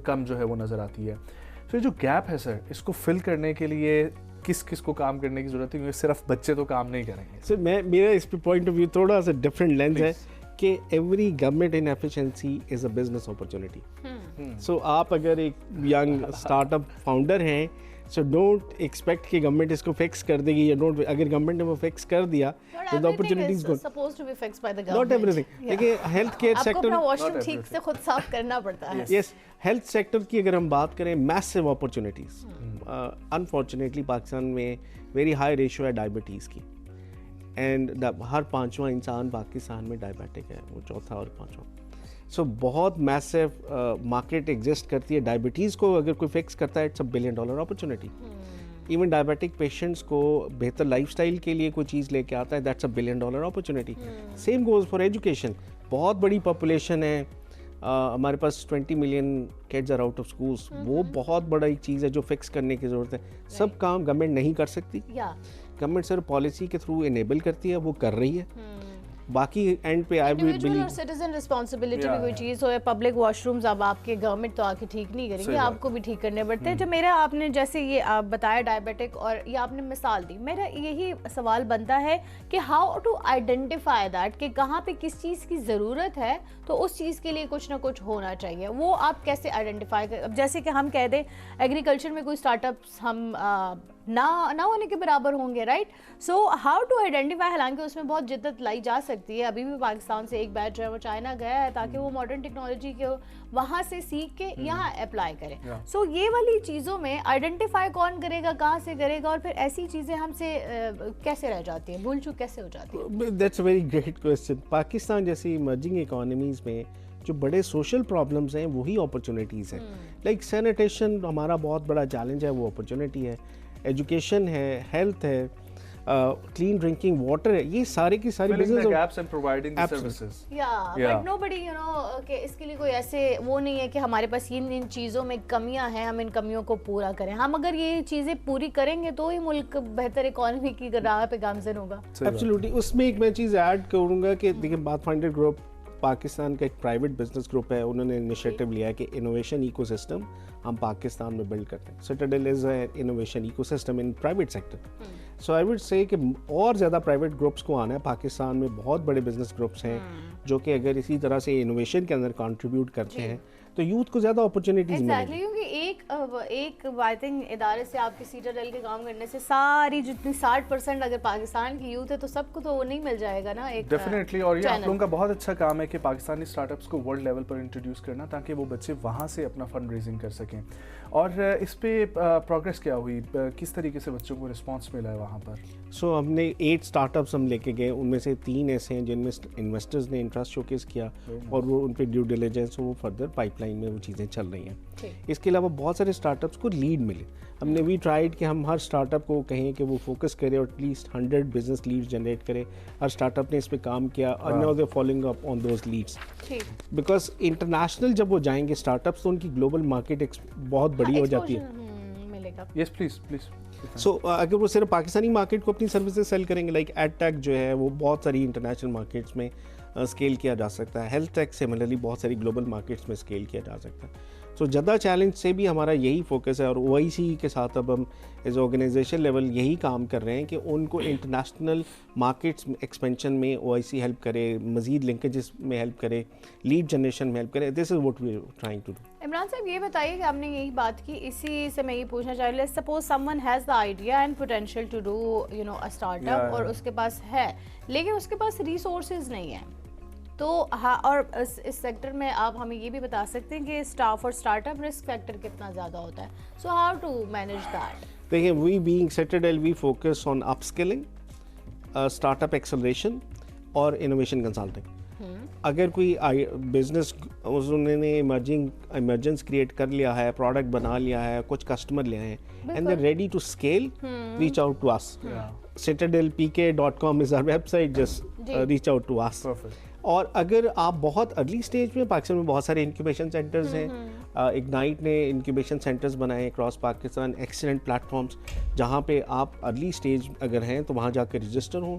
कम जो है वो नज़र आती है। तो ये जो गैप है सर, इसको फिल करने के लिए किस किस को काम करने की ज़रूरत है, क्योंकि सिर्फ बच्चे तो काम नहीं करेंगे। सर मेरा इस पे पॉइंट ऑफ व्यू थोड़ा सा डिफरेंट लेंस है कि every government inefficiency is a business opportunity. So आप अगर एक यंग स्टार्टअप फाउंडर हैं, सो डोंट एक्सपेक्ट कि गवर्नमेंट इसको फिक्स कर देगी या डोंट, अगर गवर्नमेंट ने वो फिक्स कर दिया तो the opportunities go supposed to be fixed by the not government. Everything. देखिए हेल्थ केयर सेक्टर, आपको अपना वॉशरूम ठीक से खुद साफ करना पड़ता है। यस, हेल्थ सेक्टर की अगर हम बात करें, मैसिव अपॉर्चुनिटीज। अनफॉर्चुनेटली पाकिस्तान में वेरी हाई रेशियो है डायबिटीज़ की, एंड हर 5वां इंसान पाकिस्तान में डायबिटिक है, वो 4था और 5वां। सो बहुत मैसिव मार्केट एग्जिस्ट करती है। डायबिटीज़ को अगर कोई फिक्स करता है, it's a $1 billion opportunity. Even diabetic patients को बेहतर लाइफस्टाइल के लिए कोई चीज़ लेके आता है, that's a $1 billion opportunity. Same goes for education. बहुत बड़ी पॉपुलेशन है, हमारे पास 20 million kids are out of schools, वो बहुत बड़ा एक चीज़ है जो फिक्स करने की ज़रूरत है। सब काम गवर्नमेंट नहीं कर सकती, गवर्नमेंट सिर्फ पॉलिसी के थ्रू इनेबल करती है, वो कर रही है। बाकी एंड पे आई विल इंडिविजुअल और सिटीजन रिस्पांसिबिलिटी भी कोई चीज़ हो। पब्लिक वॉशरूम्स अब आपके गवर्नमेंट तो आके ठीक नहीं करेंगे, आपको भी ठीक करने पड़ते हैं। जो मेरा आपने जैसे ये आप बताया डायबिटिक और ये आपने मिसाल दी, मेरा यही सवाल बनता है कि हाउ टू आइडेंटिफाई दैट कि कहाँ पे किस चीज़ की ज़रूरत है, तो उस चीज़ के लिए कुछ ना कुछ होना चाहिए। वो आप कैसे आइडेंटिफाई कर, अब जैसे कि हम कह दें एग्रीकल्चर में कोई स्टार्टअप्स हम ना होने के बराबर होंगे, right? So how to identify, हालांकि उसमें बहुत जिद्दत लाई जा सकती है। अभी भी पाकिस्तान से एक बैच जो है वो चाइना गया है ताकि वो मॉडर्न टेक्नोलॉजी के वहाँ से सीख के यहाँ अप्लाई करें। सो ये वाली चीज़ों में आइडेंटिफाई कौन करेगा, कहाँ से करेगा, और फिर ऐसी चीज़ें हमसे कैसे रह जाती हैं, भूल चूक कैसे हो जाती है? That's a very great question. Pakistan जैसी इमर्जिंग इकोनॉमीज़ में जो बड़े सोशल प्रॉब्लम्स हैं वही अपॉर्चुनिटीज़ हैं। लाइक सैनिटेशन हमारा बहुत बड़ा चैलेंज है, वो अपॉर्चुनिटी है। एजुकेशन है, हेल्थ है, क्लीन ड्रिंकिंग वाटर है, ये सारे की सारी business gaps and providing the services. But nobody you know कि इसके लिए कोई ऐसे वो नहीं है कि हमारे पास इन चीज़ों में कमियां हैं, हम इन कमियों को पूरा करें। हम अगर ये चीज़ें पूरी करेंगे तो ही मुल्क बेहतर इकोनॉमी की राह पे गामजन होगा। एब्सोल्युटली। उसमें एक मैं चीज़ ऐड करूँगा कि देखिए पाथफाइंडर ग्रुप पाकिस्तान का एक प्राइवेट बिजनेस ग्रुप है, उन्होंने इनिशिएटिव लिया है कि इनोवेशन इकोसिस्टम हम पाकिस्तान में बिल्ड करते हैं। Citadel is innovation ecosystem in private sector. So I would say कि और ज़्यादा प्राइवेट ग्रुप्स को आना है। पाकिस्तान में बहुत बड़े बिजनेस ग्रुप्स हैं जो कि अगर इसी तरह से इनोवेशन के अंदर कंट्रीब्यूट करते हैं तो यूथ को ज़्यादा अपॉर्चुनिटीज़ मिलेंगी। क्योंकि एक आई थिंक इदारे से आपके सीटाडेल के काम करने से सारी जितनी 60% अगर पाकिस्तान की यूथ है तो सबको तो वो नहीं मिल जाएगा ना एक डेफिनेटली। और ये आप लोगों का बहुत अच्छा काम है कि पाकिस्तानी स्टार्टअप्स को वर्ल्ड लेवल पर इंट्रोड्यूस करना ताकि वो बच्चे वहाँ से अपना फंड रेजिंग कर सकें। और इस पे प्रोग्रेस क्या हुई, किस तरीके से बच्चों को रिस्पांस मिला है वहाँ पर? सो हमने 8 स्टार्टअप्स हम लेके गए, उनमें से 3 ऐसे हैं जिनमें इन्वेस्टर्स ने इंटरेस्ट शोकेस किया और वो उन पे ड्यू डिलिजेंस, वो फर्दर पाइपलाइन में वो चीज़ें चल रही हैं। इसके अलावा बहुत सारे स्टार्टअप्स को लीड मिले। हमने वी ट्राइड कि हम हर स्टार्टअप को कहें कि वो फोकस करे और एटलीस्ट 100 बिजनेस लीड्स जनरेट करे। हर स्टार्टअप ने इस पे काम किया और now they following up on those leads, because international जब वो जाएंगे स्टार्टअप्स तो उनकी ग्लोबल मार्केट बहुत बड़ी हो जाती है। Yes please. सो अगर वो सिर्फ पाकिस्तानी मार्केट को अपनी सर्विसेज सेल करेंगे, लाइक एडटेक जो है वो बहुत सारी इंटरनेशनल मार्केट्स में स्केल किया जा सकता है। हेल्थ टेक सिमिलरली बहुत सारी ग्लोबल मार्केट्स में स्केल किया जा सकता है। सो ज़्यादा चैलेंज से भी हमारा यही फोकस है और OIC के साथ अब हम एज ऑर्गेनाइजेशन लेवल यही काम कर रहे हैं कि उनको इंटरनेशनल मार्केट्स एक्सपेंशन में OIC हेल्प करे, मज़ीद लिंकेजेस में हेल्प करे, लीड जनरेशन में हेल्प करे। This is what we are trying to do. Imran sahab ये बताइए कि आपने यही बात की, इसी से मैं ये पूछना चाह रही हूँ, suppose someone has the idea and potential to do a startup और उसके पास है लेकिन उसके पास रिसोर्सेज नहीं है, तो हाँ, और इस सेक्टर में आप हमें ये भी बता सकते हैं कि स्टाफ और स्टार्टअप रिस्क फैक्टर कितना ज़्यादा होता है, so how to manage that? देखिए, we being Citadel we focus on upskilling, startup acceleration और इनोवेशन कंसल्टिंग। अगर कोई बिजनेस उन्होंने इमरजेंस क्रिएट कर लिया है, प्रोडक्ट बना लिया है, कुछ कस्टमर ले आए हैं and they ready to scale, reach out to us. citadelpk.com is our website, just reach out to us. और अगर आप बहुत अर्ली स्टेज में, पाकिस्तान में बहुत सारे इंक्यूबेशन सेंटर्स हैं, इग्नाइट ने इंक्यूबेशन सेंटर्स बनाए अक्रॉस पाकिस्तान, एक्सीलेंट प्लेटफॉर्म्स जहाँ पे आप अर्ली स्टेज अगर हैं तो वहाँ जाकर रजिस्टर हों,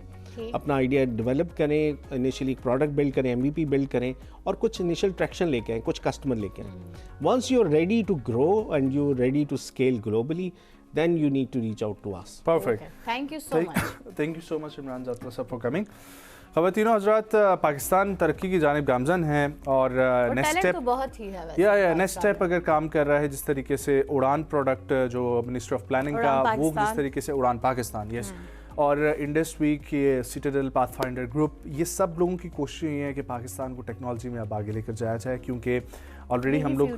अपना आइडिया डेवलप करें, इनिशियली प्रोडक्ट बिल्ड करें, MVP बिल्ड करें और कुछ इनिशियल ट्रैक्शन लेके आएँ, कुछ कस्टमर लेके आएँ। Once you are ready to grow and you are ready to scale globally, then you need to reach out to us. Perfect. Okay. Thank you so much. Thank you so much Imran जातरा साहब for coming. ख़वातीनो हज़रात, पाकिस्तान तरक्की की जानिब गामज़न है और नेक्स्ट स्टेप तो बहुत ही है वैसे या नेक्स्ट स्टेप अगर काम कर रहा है, जिस तरीके से उड़ान प्रोडक्ट जो मिनिस्ट्री ऑफ प्लानिंग का, वो जिस तरीके से उड़ान पाकिस्तान, यस, और इंडस वीक, ये सिटाडेल, पाथफाइंडर ग्रुप, ये सब लोगों की कोशिश ये है कि पाकिस्तान को टेक्नोलॉजी में अब आगे लेकर जाया जाए, क्योंकि ऑलरेडी हम लोग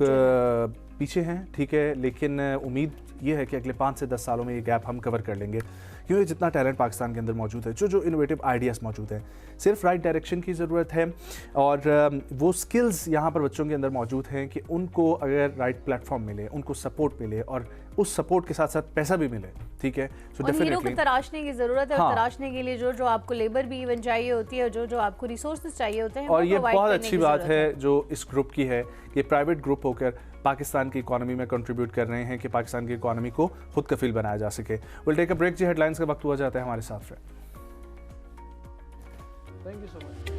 पीछे हैं, ठीक है, लेकिन उम्मीद ये है कि अगले 5 से 10 सालों में ये गैप हम कवर कर लेंगे, क्योंकि जितना टैलेंट पाकिस्तान के अंदर मौजूद है, जो इनोवेटिव आइडियाज़ मौजूद हैं, सिर्फ राइट डायरेक्शन की ज़रूरत है और वो स्किल्स यहाँ पर बच्चों के अंदर मौजूद हैं कि उनको अगर राइट प्लेटफॉर्म मिले, उनको सपोर्ट मिले और उस सपोर्ट के साथ साथ पैसा भी मिले, ठीक है। सो हीरो को तराशने की ज़रूरत है, और तराशने के लिए जो आपको लेबर भी इवन चाहिए होती है, जो आपको रिसोर्सेज चाहिए होते हैं, और ये बहुत अच्छी बात है जो इस ग्रुप की है, ये प्राइवेट ग्रुप होकर पाकिस्तान की इकोनॉमी में कंट्रीब्यूट कर रहे हैं कि पाकिस्तान की इकोनॉमी को खुद कफील बनाया जा सके। विल टेक अ ब्रेक जी, हेडलाइंस का वक्त हुआ जाता है, हमारे साथ रहे। Thank you so much.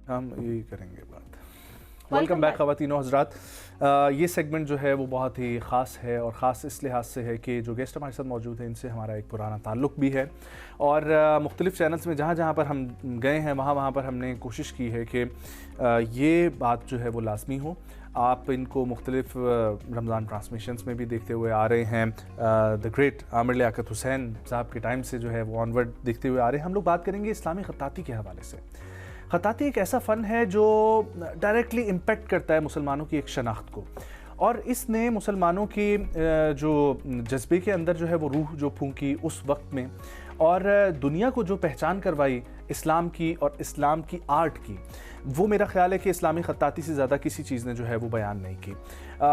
हम यही करेंगे बात। वेलकम बैक ख़वातीनो हज़रात। ये सेगमेंट जो है वो बहुत ही ख़ास है और ख़ास इस लिहाज से है कि जो गेस्ट हमारे साथ मौजूद हैं इनसे हमारा एक पुराना ताल्लुक़ भी है और मुख्तलिफ़ चैनल्स में जहाँ पर हम गए हैं वहाँ पर हमने कोशिश की है कि ये बात जो है वो लाजमी हो। आप इनको मुख्तलिफ़ रमज़ान ट्रांसमिशंस में भी देखते हुए आ रहे हैं, द ग्रेट आमिर लियाकत हुसैन साहब के टाइम से जो है वो ऑनवर्ड देखते हुए आ रहे हैं। हम लोग बात करेंगे इस्लामी ख़त्ताती के हवाले से। ख़त्ताती एक ऐसा फ़न है जो डायरेक्टली इम्पेक्ट करता है मुसलमानों की एक शनाख्त को, और इसने मुसलमानों की जो जज्बे के अंदर जो है वो रूह जो फूंकी उस वक्त में, और दुनिया को जो पहचान करवाई इस्लाम की और इस्लाम की आर्ट की, वो मेरा ख्याल है कि इस्लामी ख़त्ताती से ज़्यादा किसी चीज़ ने जो है वो बयान नहीं की।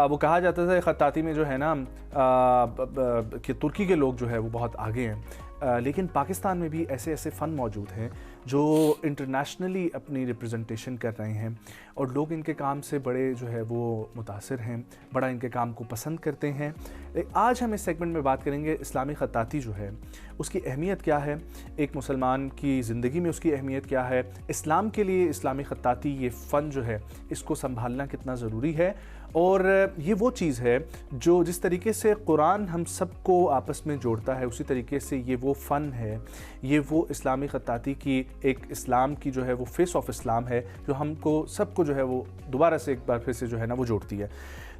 वो कहा जाता था ख़त्ताती में जो है ना कि तुर्की के लोग जो है वो बहुत आगे हैं, लेकिन पाकिस्तान में भी ऐसे ऐसे फ़न मौजूद हैं जो इंटरनेशनली अपनी रिप्रेजेंटेशन कर रहे हैं और लोग इनके काम से बड़े जो है वो मुतासिर हैं, बड़ा इनके काम को पसंद करते हैं। आज हम इस सेगमेंट में बात करेंगे इस्लामी ख़त्ताती जो है उसकी अहमियत क्या है, एक मुसलमान की ज़िंदगी में उसकी अहमियत क्या है, इस्लाम के लिए इस्लामी ख़त्ताती ये फ़न जो है इसको संभालना कितना ज़रूरी है, और ये वो चीज़ है जो जिस तरीके से कुरान हम सबको आपस में जोड़ता है उसी तरीके से ये वो फ़न है, ये वो इस्लामी ख़त्ताती की एक इस्लाम की जो है वो फेस ऑफ इस्लाम है जो हमको सबको जो है वो दोबारा से एक बार फिर से जो है ना वो जोड़ती है।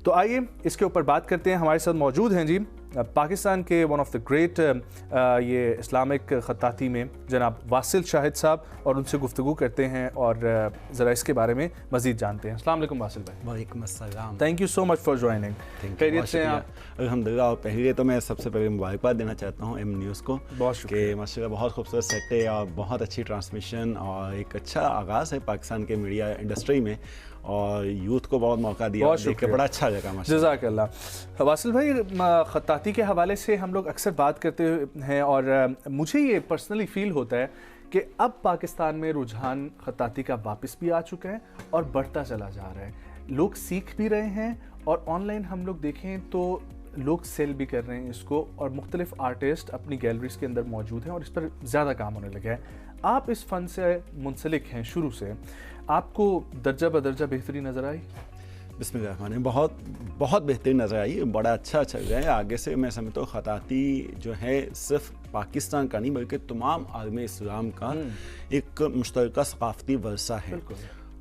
तो आइए इसके ऊपर बात करते हैं। हमारे साथ मौजूद हैं जी पाकिस्तान के वन ऑफ द ग्रेट ये इस्लामिक ख़त्ताती में जनाब वासिल शाहिद साहब, और उनसे गुफ्तगू करते हैं और ज़रा इसके बारे में मज़ीद जानते हैं। अस्सलाम वालेकुम वासिल भाई। वालेकुम अस्सलाम। Thank you so much for joining. खैरियत से हैं आप? अल्हम्दुलिल्लाह। और पहले तो मैं सबसे पहले मुबारकबाद देना चाहता हूँ एम न्यूज़ को, बहुत शुक्रिया। कि माशाल्लाह बहुत खूबसूरत सेट है और बहुत अच्छी ट्रांसमिशन और एक अच्छा आगाज़ है पाकिस्तान के मीडिया इंडस्ट्री में, और यूथ को बहुत मौका दिया, देख के बड़ा अच्छा लगा माशाल्लाह। जज़ाकल्लाह। वासिल भाई, ख़त्ताती के हवाले से हम लोग अक्सर बात करते हैं और मुझे ये पर्सनली फ़ील होता है कि अब पाकिस्तान में रुझान ख़त्ताती का वापस भी आ चुका है और बढ़ता चला जा रहा है। लोग सीख भी रहे हैं और ऑनलाइन हम लोग देखें तो लोग सेल भी कर रहे हैं इसको, और मुख्तलिफ आर्टिस्ट अपनी गैलरीज़ के अंदर मौजूद हैं और इस पर ज़्यादा काम होने लगा है। आप इस फ़न से मुंसलिक हैं शुरू से, आपको दर्जा बदर्जा बेहतरी नज़र आई? बिस्मिल्लाह, बहुत बेहतरीन नज़र आई, बड़ा अच्छा चल रहा है। आगे से मैं समझता हूँ ख़त्ताती जो है सिर्फ पाकिस्तान का नहीं बल्कि तमाम आलम इस्लाम का एक मुश्तरका सकाफ़ती वर्सा है।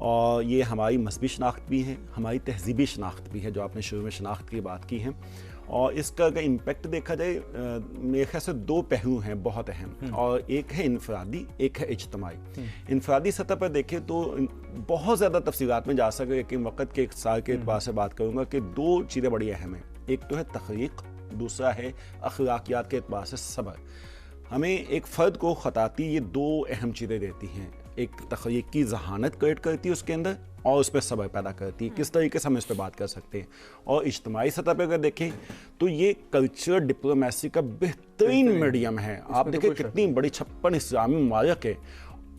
और ये हमारी मजहबी शनाख्त भी है, हमारी तहजीबी शनाख्त भी है, जो आपने शुरू में शनाख्त की बात की है। और इसका अगर इम्पेक्ट देखा जाए, मेरे ख्याल से दो पहलू हैं बहुत अहम, और एक है इनफरादी, एक है इज्तमाई। इनफरादी सतह पर देखें तो बहुत ज़्यादा तफसीलात में जा सके, लेकिन वक़्त के इख्तिसार के एतबार से बात करूँगा कि दो चीज़ें बड़ी अहम हैं। एक तो है तखलीक, दूसरा है अखलाकियात के एतबार से सब्र। हमें एक फ़र्द को ख़ताती ये दो अहम चीज़ें देती हैं। एक तखलीक की जहानत क्रिएट करती है उसके अंदर, और उस पर सब्र पैदा करती है। किस तरीके से हम इस पर बात कर सकते हैं। और इज्तिमाई सतह पर अगर देखें तो ये कल्चर डिप्लोमेसी का बेहतरीन मीडियम है। आप देखें कितनी बड़ी 56 इस्लामी ममालिक है,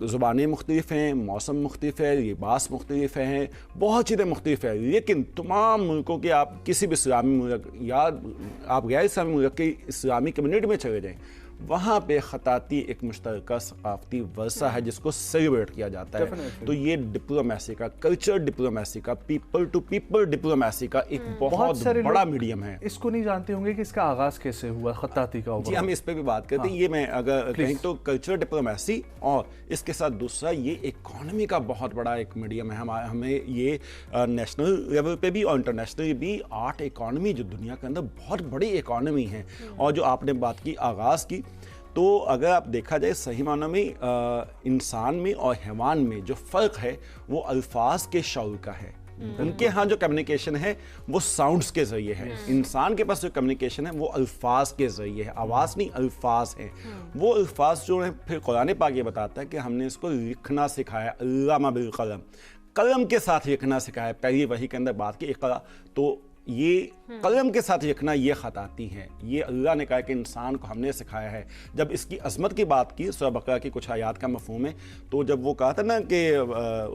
ज़ुबानें मुख्तलिफ हैं, मौसम मुख्तलिफ है, लिबास मुख्तलिफ हैं, बहुत चीज़ें मुख्तलिफ है, लेकिन तमाम मुल्कों के आप किसी भी इस्लामी मुल्क या आप गैर इस्लामी मुल्क की इस्लामी कम्युनिटी में चले जाएँ, वहाँ पे ख़ताती एक मुश्तरका सकाफ़ती वर्सा है जिसको सेलिब्रेट किया जाता है। तो ये डिप्लोमेसी का, कल्चर डिप्लोमेसी का, पीपल टू पीपल डिप्लोमेसी का एक बहुत बड़ा मीडियम है। इसको नहीं जानते होंगे कि इसका आगाज़ कैसे हुआ ख़ताती का। जी, हम इस पे भी बात करते हैं। ये मैं अगर कहें तो कल्चर डिप्लोमेसी, और इसके साथ दूसरा ये इकोनॉमी का बहुत बड़ा एक मीडियम है। हमें ये नेशनल लेवल पे भी और इंटरनेशनल भी आर्ट इकोनॉमी, जो दुनिया के अंदर बहुत बड़ी इकोनॉमी है। और जो आपने बात की आगाज़ की, तो अगर आप देखा जाए सही मानों में इंसान में और हैवान में जो फ़र्क है वो अल्फाज के शौर का है। उनके यहाँ जो कम्युनिकेशन है वो साउंड्स के ज़रिए है, इंसान के पास जो कम्युनिकेशन है वो अल्फाज के ज़रिए है। आवाज़ नहीं, अल्फाज हैं। वो अल्फाज जो है, फिर कुरान पाक ये बताता है कि हमने इसको लिखना सिखाया, अल्लामा बिल कलम, कलम के साथ लिखना सिखाया। पहली वही के अंदर बात की इक़रा, तो ये कलम के साथ लिखना ये ख़ताती है। ये अल्लाह ने कहा कि इंसान को हमने सिखाया है। जब इसकी अज़मत की बात की, सूरह बकरा की कुछ आयात का मफ़हूम है, तो जब वो कहा था ना कि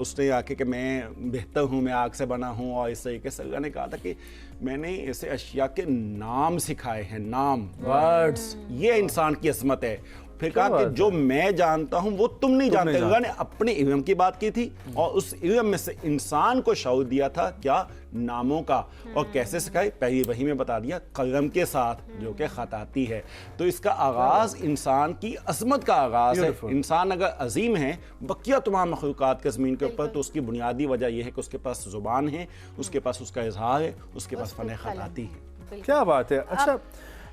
उसने आके कि मैं बेहतर हूँ, मैं आग से बना हूँ, और इस तरीके से अल्लाह ने कहा था कि मैंने ऐसे अशिया के नाम सिखाए हैं, नाम, वर्ड्स, ये इंसान की अज़मत है। फिर कहा कि जो मैं जानता हूं वो तुम नहीं जानते। अल्लाह ने अपने इल्म की बात की थी, और उस इल्म में से इंसान को शऊर दिया था, क्या, नामों का। और कैसे सिखाए, पहली वही में बता दिया, कलम के साथ, जो कि ख़ताती है। तो इसका आगाज़ इंसान की अज़मत का आगाज़ है। इंसान अगर अजीम है बकिया तमाम मखलूक़ात के ज़मीन के ऊपर, तो उसकी बुनियादी वजह यह है कि उसके पास ज़ुबान है, उसके पास उसका इजहार है, उसके पास फ़न ख़ताती है। क्या बात है। अच्छा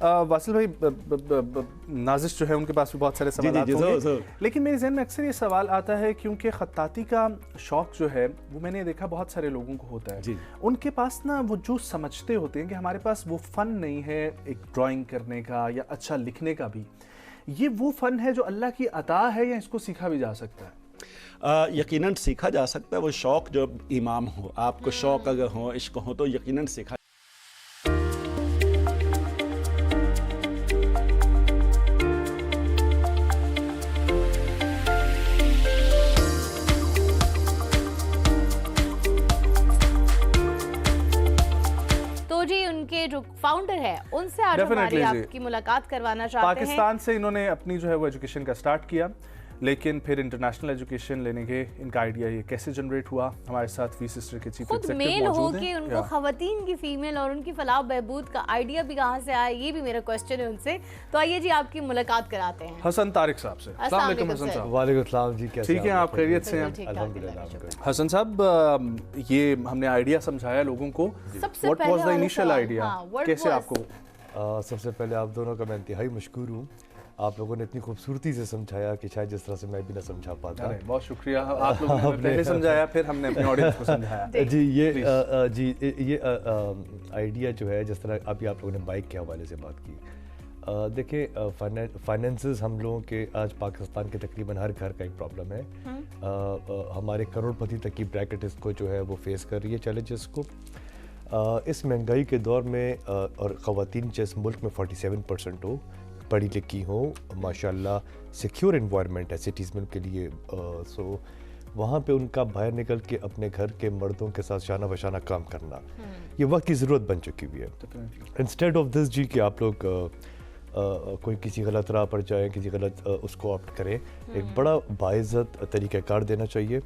वासिल भाई, नाजिश जो है उनके पास भी बहुत सारे सवाल होंगे, लेकिन मेरे जहन में अक्सर ये सवाल आता है क्योंकि ख़त्ताती का शौक़ जो है वो मैंने देखा बहुत सारे लोगों को होता है। उनके पास ना वो जो समझते होते हैं कि हमारे पास वो फ़न नहीं है एक ड्राइंग करने का या अच्छा लिखने का भी, ये वो फ़न है जो अल्लाह की अता है या इसको सीखा भी जा सकता है? यकीनन सीखा जा सकता है। वो शौक़ जो इमाम हो, आपको शौक़ अगर हो, इश्क हो, तो यकीनन सीखा। जो फाउंडर है उनसे आज हमारी आपकी मुलाकात करवाना चाहते हैं। पाकिस्तान से इन्होंने अपनी जो है वो एजुकेशन का स्टार्ट किया, लेकिन फिर इंटरनेशनल एजुकेशन लेने के इनका आइडिया ये कैसे जनरेट हुआ। हमारे साथ वी सिस्टर के चीफ एग्जीक्यूटिव मौजूद हैं। उनको खवातीन की फीमेल और उनकी फलाह बहबूद का आइडिया भी कहाँ से आया, ये भी मेरा क्वेश्चन है उनसे। तो आइए जी आपकी मुलाकात कराते हैं हसन तारिक साहब से। अस्सलाम वालेकुम हसन साहब। वालेकुम सलाम जी, कैसे ठीक है, आप खैरियत से हैं? अल्हम्दुलिल्लाह। हसन साहब, ये हमने आइडिया समझाया लोगों को, what was the initial idea, कैसे आपको? सबसे पहले आप दोनों का मैं इंतहाई मशकूर हूँ। आप लोगों ने इतनी खूबसूरती से समझाया कि शायद जिस तरह से मैं भी ना समझा पाता। बहुत शुक्रिया, आप लोगों ने पहले समझाया, फिर हमने अपने ऑडियंस को समझाया। जी ये आइडिया जो है, जिस तरह अभी आप लोगों ने बाइक के हवाले से बात की, देखिए फाइनेंसेस हम लोगों के आज पाकिस्तान के तकरीबन हर घर का एक प्रॉब्लम है। हमारे करोड़पति तक की ब्रैकेट इसको जो है वो फेस कर रही है चैलेंजेस को। इस महंगाई के दौर में और ख़वातीन जिस मुल्क में 47% हो, पढ़ी लिखी हो, माशाल्लाह सिक्योर एनवायरनमेंट है सिटीज़ में उनके लिए, सो वहाँ पे उनका बाहर निकल के अपने घर के मर्दों के साथ शाना बशाना काम करना ये वक्त की ज़रूरत बन चुकी हुई है। इंस्टेड ऑफ दिस जी कि आप लोग कोई किसी गलत राह पर जाए, किसी गलत उसको ऑप्ट करें, एक बड़ा बाइज़्ज़त तरीक़ाकार देना चाहिए।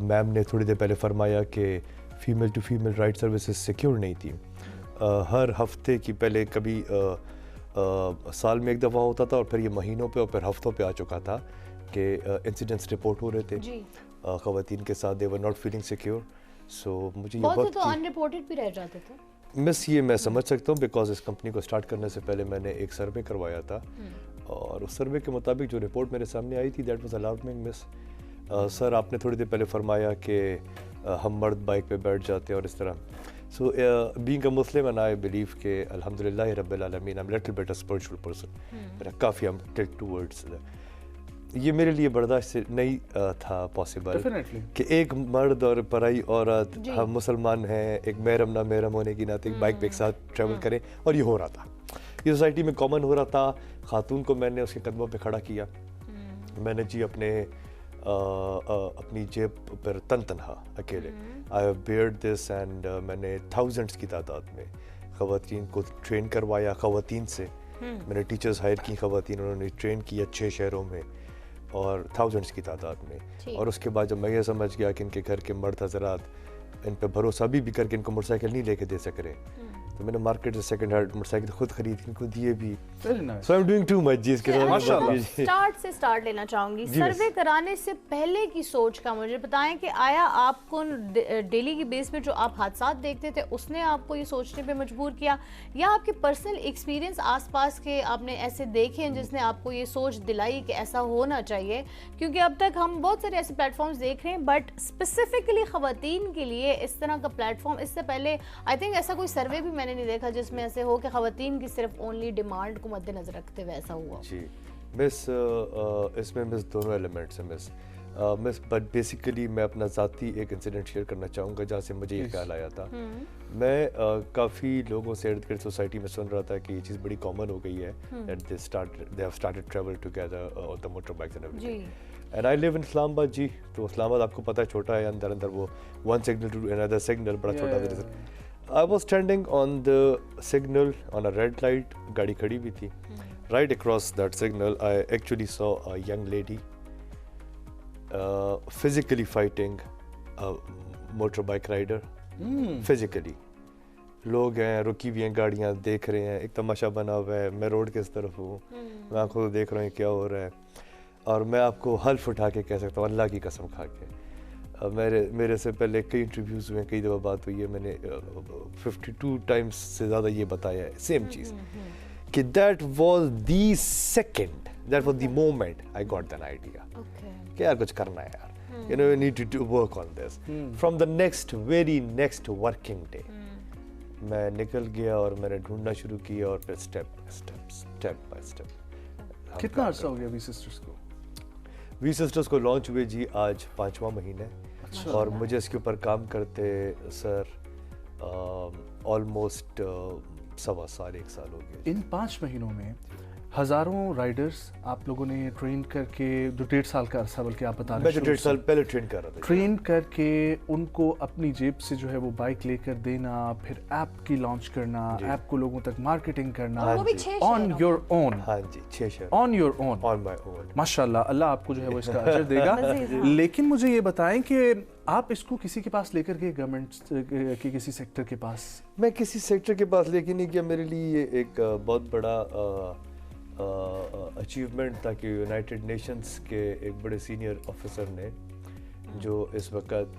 मैम ने थोड़ी देर पहले फरमाया कि female to female ride services secure नहीं थी। हर हफ्ते की पहले कभी साल में एक दफ़ा होता था और फिर ये महीनों पे और फिर हफ्तों पे आ चुका था कि इंसिडेंट्स रिपोर्ट हो रहे थे ख़वातीन के साथ, दे वर नॉट फीलिंग सिक्योर। सो मुझे ये बहुत से तो अनरिपोर्टेड भी रह जाते थे। मिस ये मैं समझ सकता हूँ बिकॉज इस कंपनी को स्टार्ट करने से पहले मैंने एक सर्वे करवाया था और उस सर्वे के मुताबिक जो रिपोर्ट मेरे सामने आई थी that was alarming miss. Sir आपने थोड़ी देर पहले फरमाया कि हम मर्द बाइक पे बैठ जाते हैं और इस तरह। So being a Muslim and I believe के अल्हम्दुलिल्लाह रब्बिल आलमीन I am little bit a spiritual person, मेरा काफ़ी हम टिल्ट टुवर्ड्स ये मेरे लिए बर्दाश्त से नहीं था पॉसिबल कि एक मर्द और पराई औरत, हम मुसलमान हैं, एक महरम ना महरम होने की नाते बाइक पे एक साथ ट्रैवल करें, और ये हो रहा था, ये सोसाइटी में कॉमन हो रहा था। खातून को मैंने उसके कदमों पे खड़ा किया, मैंने जी अपनी जेब पर तनहा अकेले I have Baird this and मैंने थाउजेंड्स की तादाद में ख़वातीन को ट्रेन करवाया, ख़वातीन से मैंने टीचर्स हायर की, ख़वातीन उन्होंने ट्रेन की 6 शहरों में और थाउजेंड्स की तादाद में। और उसके बाद जब मैं ये समझ गया कि इनके घर के मर्द हज़रात इन पे भरोसा भी करके इनको मोटरसाइकिल नहीं लेके दे सक रहे, तो मैंने मार्केट से सेकंड हैंड मोटरसाइकिल खुद खरीद के इनको दिए भी। So I am doing too much जी इसके साथ। माशाल्लाह। स्टार्ट लेना चाहूंगी, सर्वे कराने से पहले की सोच का मुझे बताएं कि आया आपको डेली की बेस पे जो आप हादसात देखते थे उसने आपको ये सोचने पे मजबूर किया, या आपके पर्सनल एक्सपीरियंस आसपास के आपने ऐसे देखे हैं जिसने आपको ये सोच दिलाई कि ऐसा होना चाहिए? क्योंकि अब तक हम बहुत सारे ऐसे प्लेटफॉर्म्स देख रहे हैं बट स्पेसिफिकली ख़वातीन के लिए इस तरह का प्लेटफॉर्म इससे पहले आई थिंक ऐसा कोई सर्वे भी मैंने नहीं देखा जिसमें ऐसे हो कि ख़वातीन की सिर्फ ओनली डिमांड को मद्देनजर रखते हुए ऐसा हुआ। जी मिस, इसमें मिस दोनों एलिमेंट्स हैं मिस, बट बेसिकली मैं अपना ज़ाती एक इंसिडेंट शेयर करना चाहूँगा जहाँ से मुझे ये ख्याल आया था। मैं काफ़ी लोगों से इर्द गिर्द सोसाइटी में सुन रहा था कि ये चीज़ बड़ी कॉमन हो गई है, that they have started travel together on the motor bikes and everything. And I live in Islamabad जी, तो इस्लामाबाद आपको पता है छोटा है, अंदर अंदर वो one signal to another signal बड़ा छोटा। I was standing on the signal on a red light, गाड़ी खड़ी भी थी। Right across that signal, I actually saw a young lady physically fighting a motorbike rider. Physically. लोग हैं, रुकी हुई हैं गाड़ियाँ, देख रहे हैं, एक तमाशा बना हुआ है, मैं रोड किस तरफ हूँ, मैं आंखों से देख रहा हूँ क्या हो रहा है, और मैं आपको हल्फ उठा के कह सकता हूँ अल्लाह की कसम खा के, मेरे से पहले कई इंटरव्यूज़ हुए, कई दफ़ा बात हुई है, मैंने 52 टाइम्स से ज़्यादा ये बताया है सेम चीज़ कि that was the second, that was the moment I got than idea कि यार कुछ करना है यार, you know you need to work on this. From the very next working day मैं निकल गया और मैंने ढूंढना शुरू किया और फिर स्टेप बाय स्टेप। कितना अर्सा हो गया वी सिस्टर्स को? वी सिस्टर्स को लॉन्च हुए जी आज 5वां महीना है। अच्छा। और मुझे इसके ऊपर काम करते सर ऑलमोस्ट 1.25 साल 1 साल हो गया। इन 5 महीनों में हज़ारों राइडर्स आप लोगों ने ट्रेन करके, जो 1.5 साल का अरसा बल्कि आप बता रहे हैं, मैं 1.5 साल पहले ट्रेन कर रहा था, ट्रेन करके उनको अपनी जेब से जो है वो बाइक लेकर देना, फिर ऐप की लॉन्च करना, ऐप को लोगों तक मार्केटिंग करना ऑन योर ओन। हाँ जी, 6 शहर on your own, on my own. माशाल्लाह, अल्लाह आपको जो है वो इसका अजर देगा। लेकिन मुझे ये बताएं कि आप इसको किसी के पास लेकर गए, गवर्नमेंट के किसी सेक्टर के पास? मैं किसी सेक्टर के पास लेके नहीं गया, मेरे लिए ये एक बहुत बड़ा अचीवमेंट था कि यूनाइटेड नेशंस के एक बड़े सीनियर ऑफिसर ने, जो इस वक्त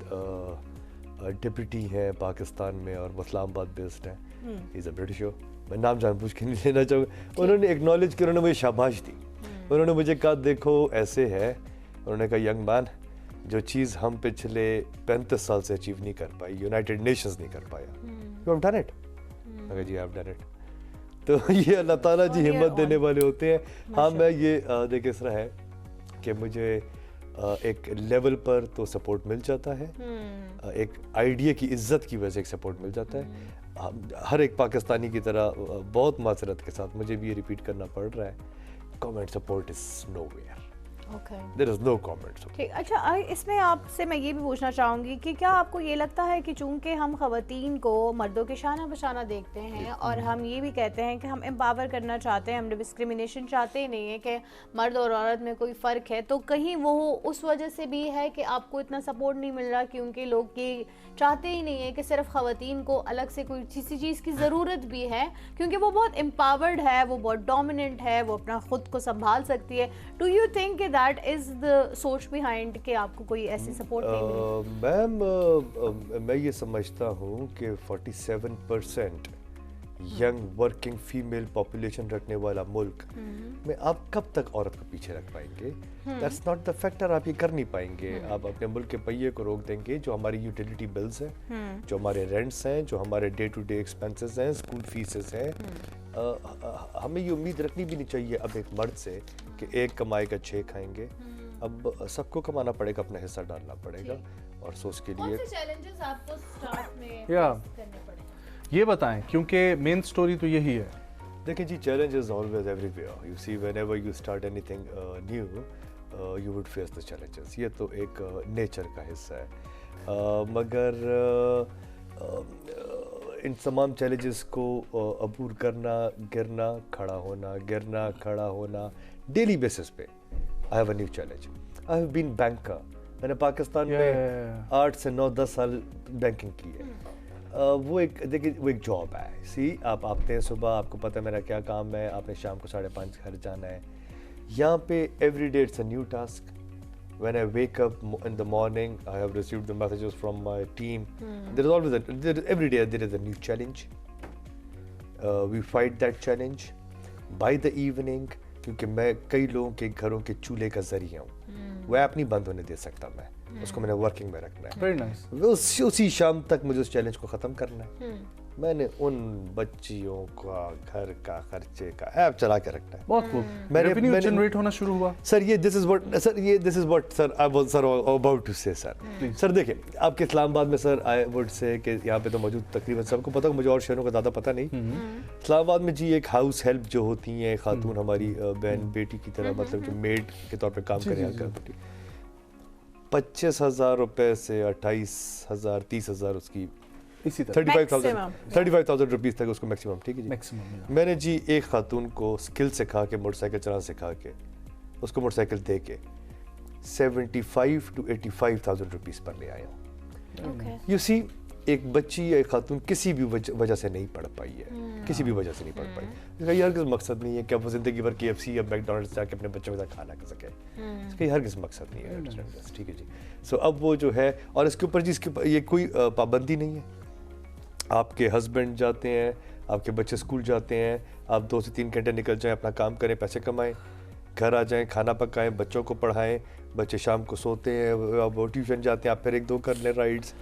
डिप्टी हैं पाकिस्तान में और इस्लामाबाद बेस्ड हैं, इज़ अ ब्रिटिश, मैं नाम जानबूझ के नहीं लेना चाहूँगा, उन्होंने एक्नॉलेज किया, उन्होंने मुझे शाबाश दी, उन्होंने मुझे कहा देखो ऐसे है, उन्होंने कहा यंग मैन, जो चीज़ हम पिछले 35 साल से अचीव नहीं कर पाई, यूनाइटेड नेशंस नहीं कर पाया, यू हैव डन इट। मैं जी आई हैव डन इट। तो ये अल्लाह ताला जी हिम्मत देने वाले होते हैं। हाँ, मैं ये देखिए इस तरह है कि मुझे एक लेवल पर तो सपोर्ट मिल जाता है, एक आइडिया की इज्जत की वजह से एक सपोर्ट मिल जाता है। हर एक पाकिस्तानी की तरह बहुत माजरत के साथ मुझे भी ये रिपीट करना पड़ रहा है, government support is nowhere. Okay there is no comments. ठीक, अच्छा इसमें आपसे मैं ये भी पूछना चाहूँगी कि क्या आपको ये लगता है कि चूंकि हम ख़वातीन को मर्दों के शाना बशाना देखते हैं और हम ये भी कहते हैं कि हम एम्पावर करना चाहते हैं, हम डिस्क्रिमिनेशन चाहते ही नहीं है कि मर्द और औरत में कोई फ़र्क है, तो कहीं वो उस वजह से भी है कि आपको इतना सपोर्ट नहीं मिल रहा क्योंकि लोग ये चाहते ही नहीं है कि सिर्फ ख़वातीन को अलग से कोई किसी चीज़ की ज़रूरत भी है क्योंकि वो बहुत एम्पावर्ड है, वो बहुत डोमिनेंट है, वो अपना ख़ुद को संभाल सकती है। Do you think that is the सोच बिहाइंड कि आपको कोई ऐसी सपोर्ट नहीं मिली? मैम मैं ये समझता हूँ कि 47% यंग वर्किंग फीमेल पॉपुलेशन रखने वाला मुल्क में आप कब तक औरत को पीछे रख पाएंगे? That's not the factor. आप ये कर नहीं पाएंगे। आप अपने मुल्क के पहिए को रोक देंगे। जो हमारी यूटिलिटी बिल्स हैं, जो हमारे रेंट्स हैं, जो हमारे डे टू डे एक्सपेंसेस हैं, स्कूल फीसेस हैं, हमें ये उम्मीद रखनी भी नहीं चाहिए अब एक मर्द से कि एक कमाएगा 6 खाएंगे। अब सबको कमाना पड़ेगा, अपना हिस्सा डालना पड़ेगा और सोच के लिए चैलेंजेस आपको स्टार्ट में या करने पड़े? ये बताएं क्योंकि मेन स्टोरी तो यही है। देखिए जी, challenge is always everywhere. You see whenever you start anything new you would face the challenges. ये तो एक नेचर का हिस्सा है। मगर इन तमाम चैलेंजेस को अबूर करना, गिरना, खड़ा होना, गिरना, खड़ा होना डेली बेसिस पे। I have a new challenge. I have been banker. मैंने पाकिस्तान में 8 से 9-10 साल बैंकिंग की है। वो एक देखिए, वो एक जॉब है। सी आप आते हैं सुबह, आपको पता है मेरा क्या काम है, आपने शाम को 5:30 घर जाना है। यहाँ पे every day it's a new task. When I wake up in the morning, I have received the messages from my team. There is always every day there is a new challenge. We fight that challenge. By the evening, क्योंकि मैं कई लोगों के घरों के चूल्हे का जरिया हूँ, वो ऐप नहीं बंद होने दे सकता मैं, उसको मैंने वर्किंग में रखना है। Very nice. उसी शाम तक मुझे उस चैलेंज को ख़त्म करना है। मैंने उन बच्चियों का घर का खर्चे का ऐप चला के रखना है। बहुत खूब। रेवेन्यू जनरेट होना शुरू हुआ। सर ये this is what sir I was sir about to say sir. Sir देखिए, आपके इस्लामाबाद में सर आई वुड से कि यहाँ पे तो मौजूद तकरीबन सबको पता है, मुझे और शहरों का ज़्यादा पता नहीं। इस्लामाबाद में जी एक हाउस हेल्प जो होती हैं खातून, हमारी बहन बेटी की तरह, मतलब जो मेड के तौर पर काम करें, 25,000 रुपए से 28,000 30,000 उसकी इसी तरह 35,000 रुपीज़ तक उसको मैक्सिमम। ठीक है जी। मैक्सिमम मैंने जी एक खातून को स्किल सिखा के, मोटरसाइकिल चलाना सिखा के, उसको मोटरसाइकिल दे के 75 to 85,000 रुपीज़ पर ले आया हूँ। यू सी, एक बच्ची या एक खातून किसी भी वजह से नहीं पढ़ पाई है, किसी भी वजह से नहीं पढ़ पाई। इसका ये हरगिज़ मकसद नहीं है कि वो ज़िंदगी भर KFC या मैकडॉनल्ड्स जाके अपने बच्चों के साथ खाना खा सके। इसका ये हरगिज़ मकसद नहीं है। ठीक है जी। सो अब वो जो है, और इसके ऊपर जी इसके ये कोई पाबंदी नहीं है। आपके हस्बैंड जाते हैं, आपके बच्चे स्कूल जाते हैं, आप 2 से 3 घंटे निकल जाएं, अपना काम करें, पैसे कमाएं, घर आ जाएं, खाना पकाएं, बच्चों को पढ़ाएं, बच्चे शाम को सोते हैं, आप वो ट्यूशन जाते हैं, आप फिर 1-2 कर लें राइड्स।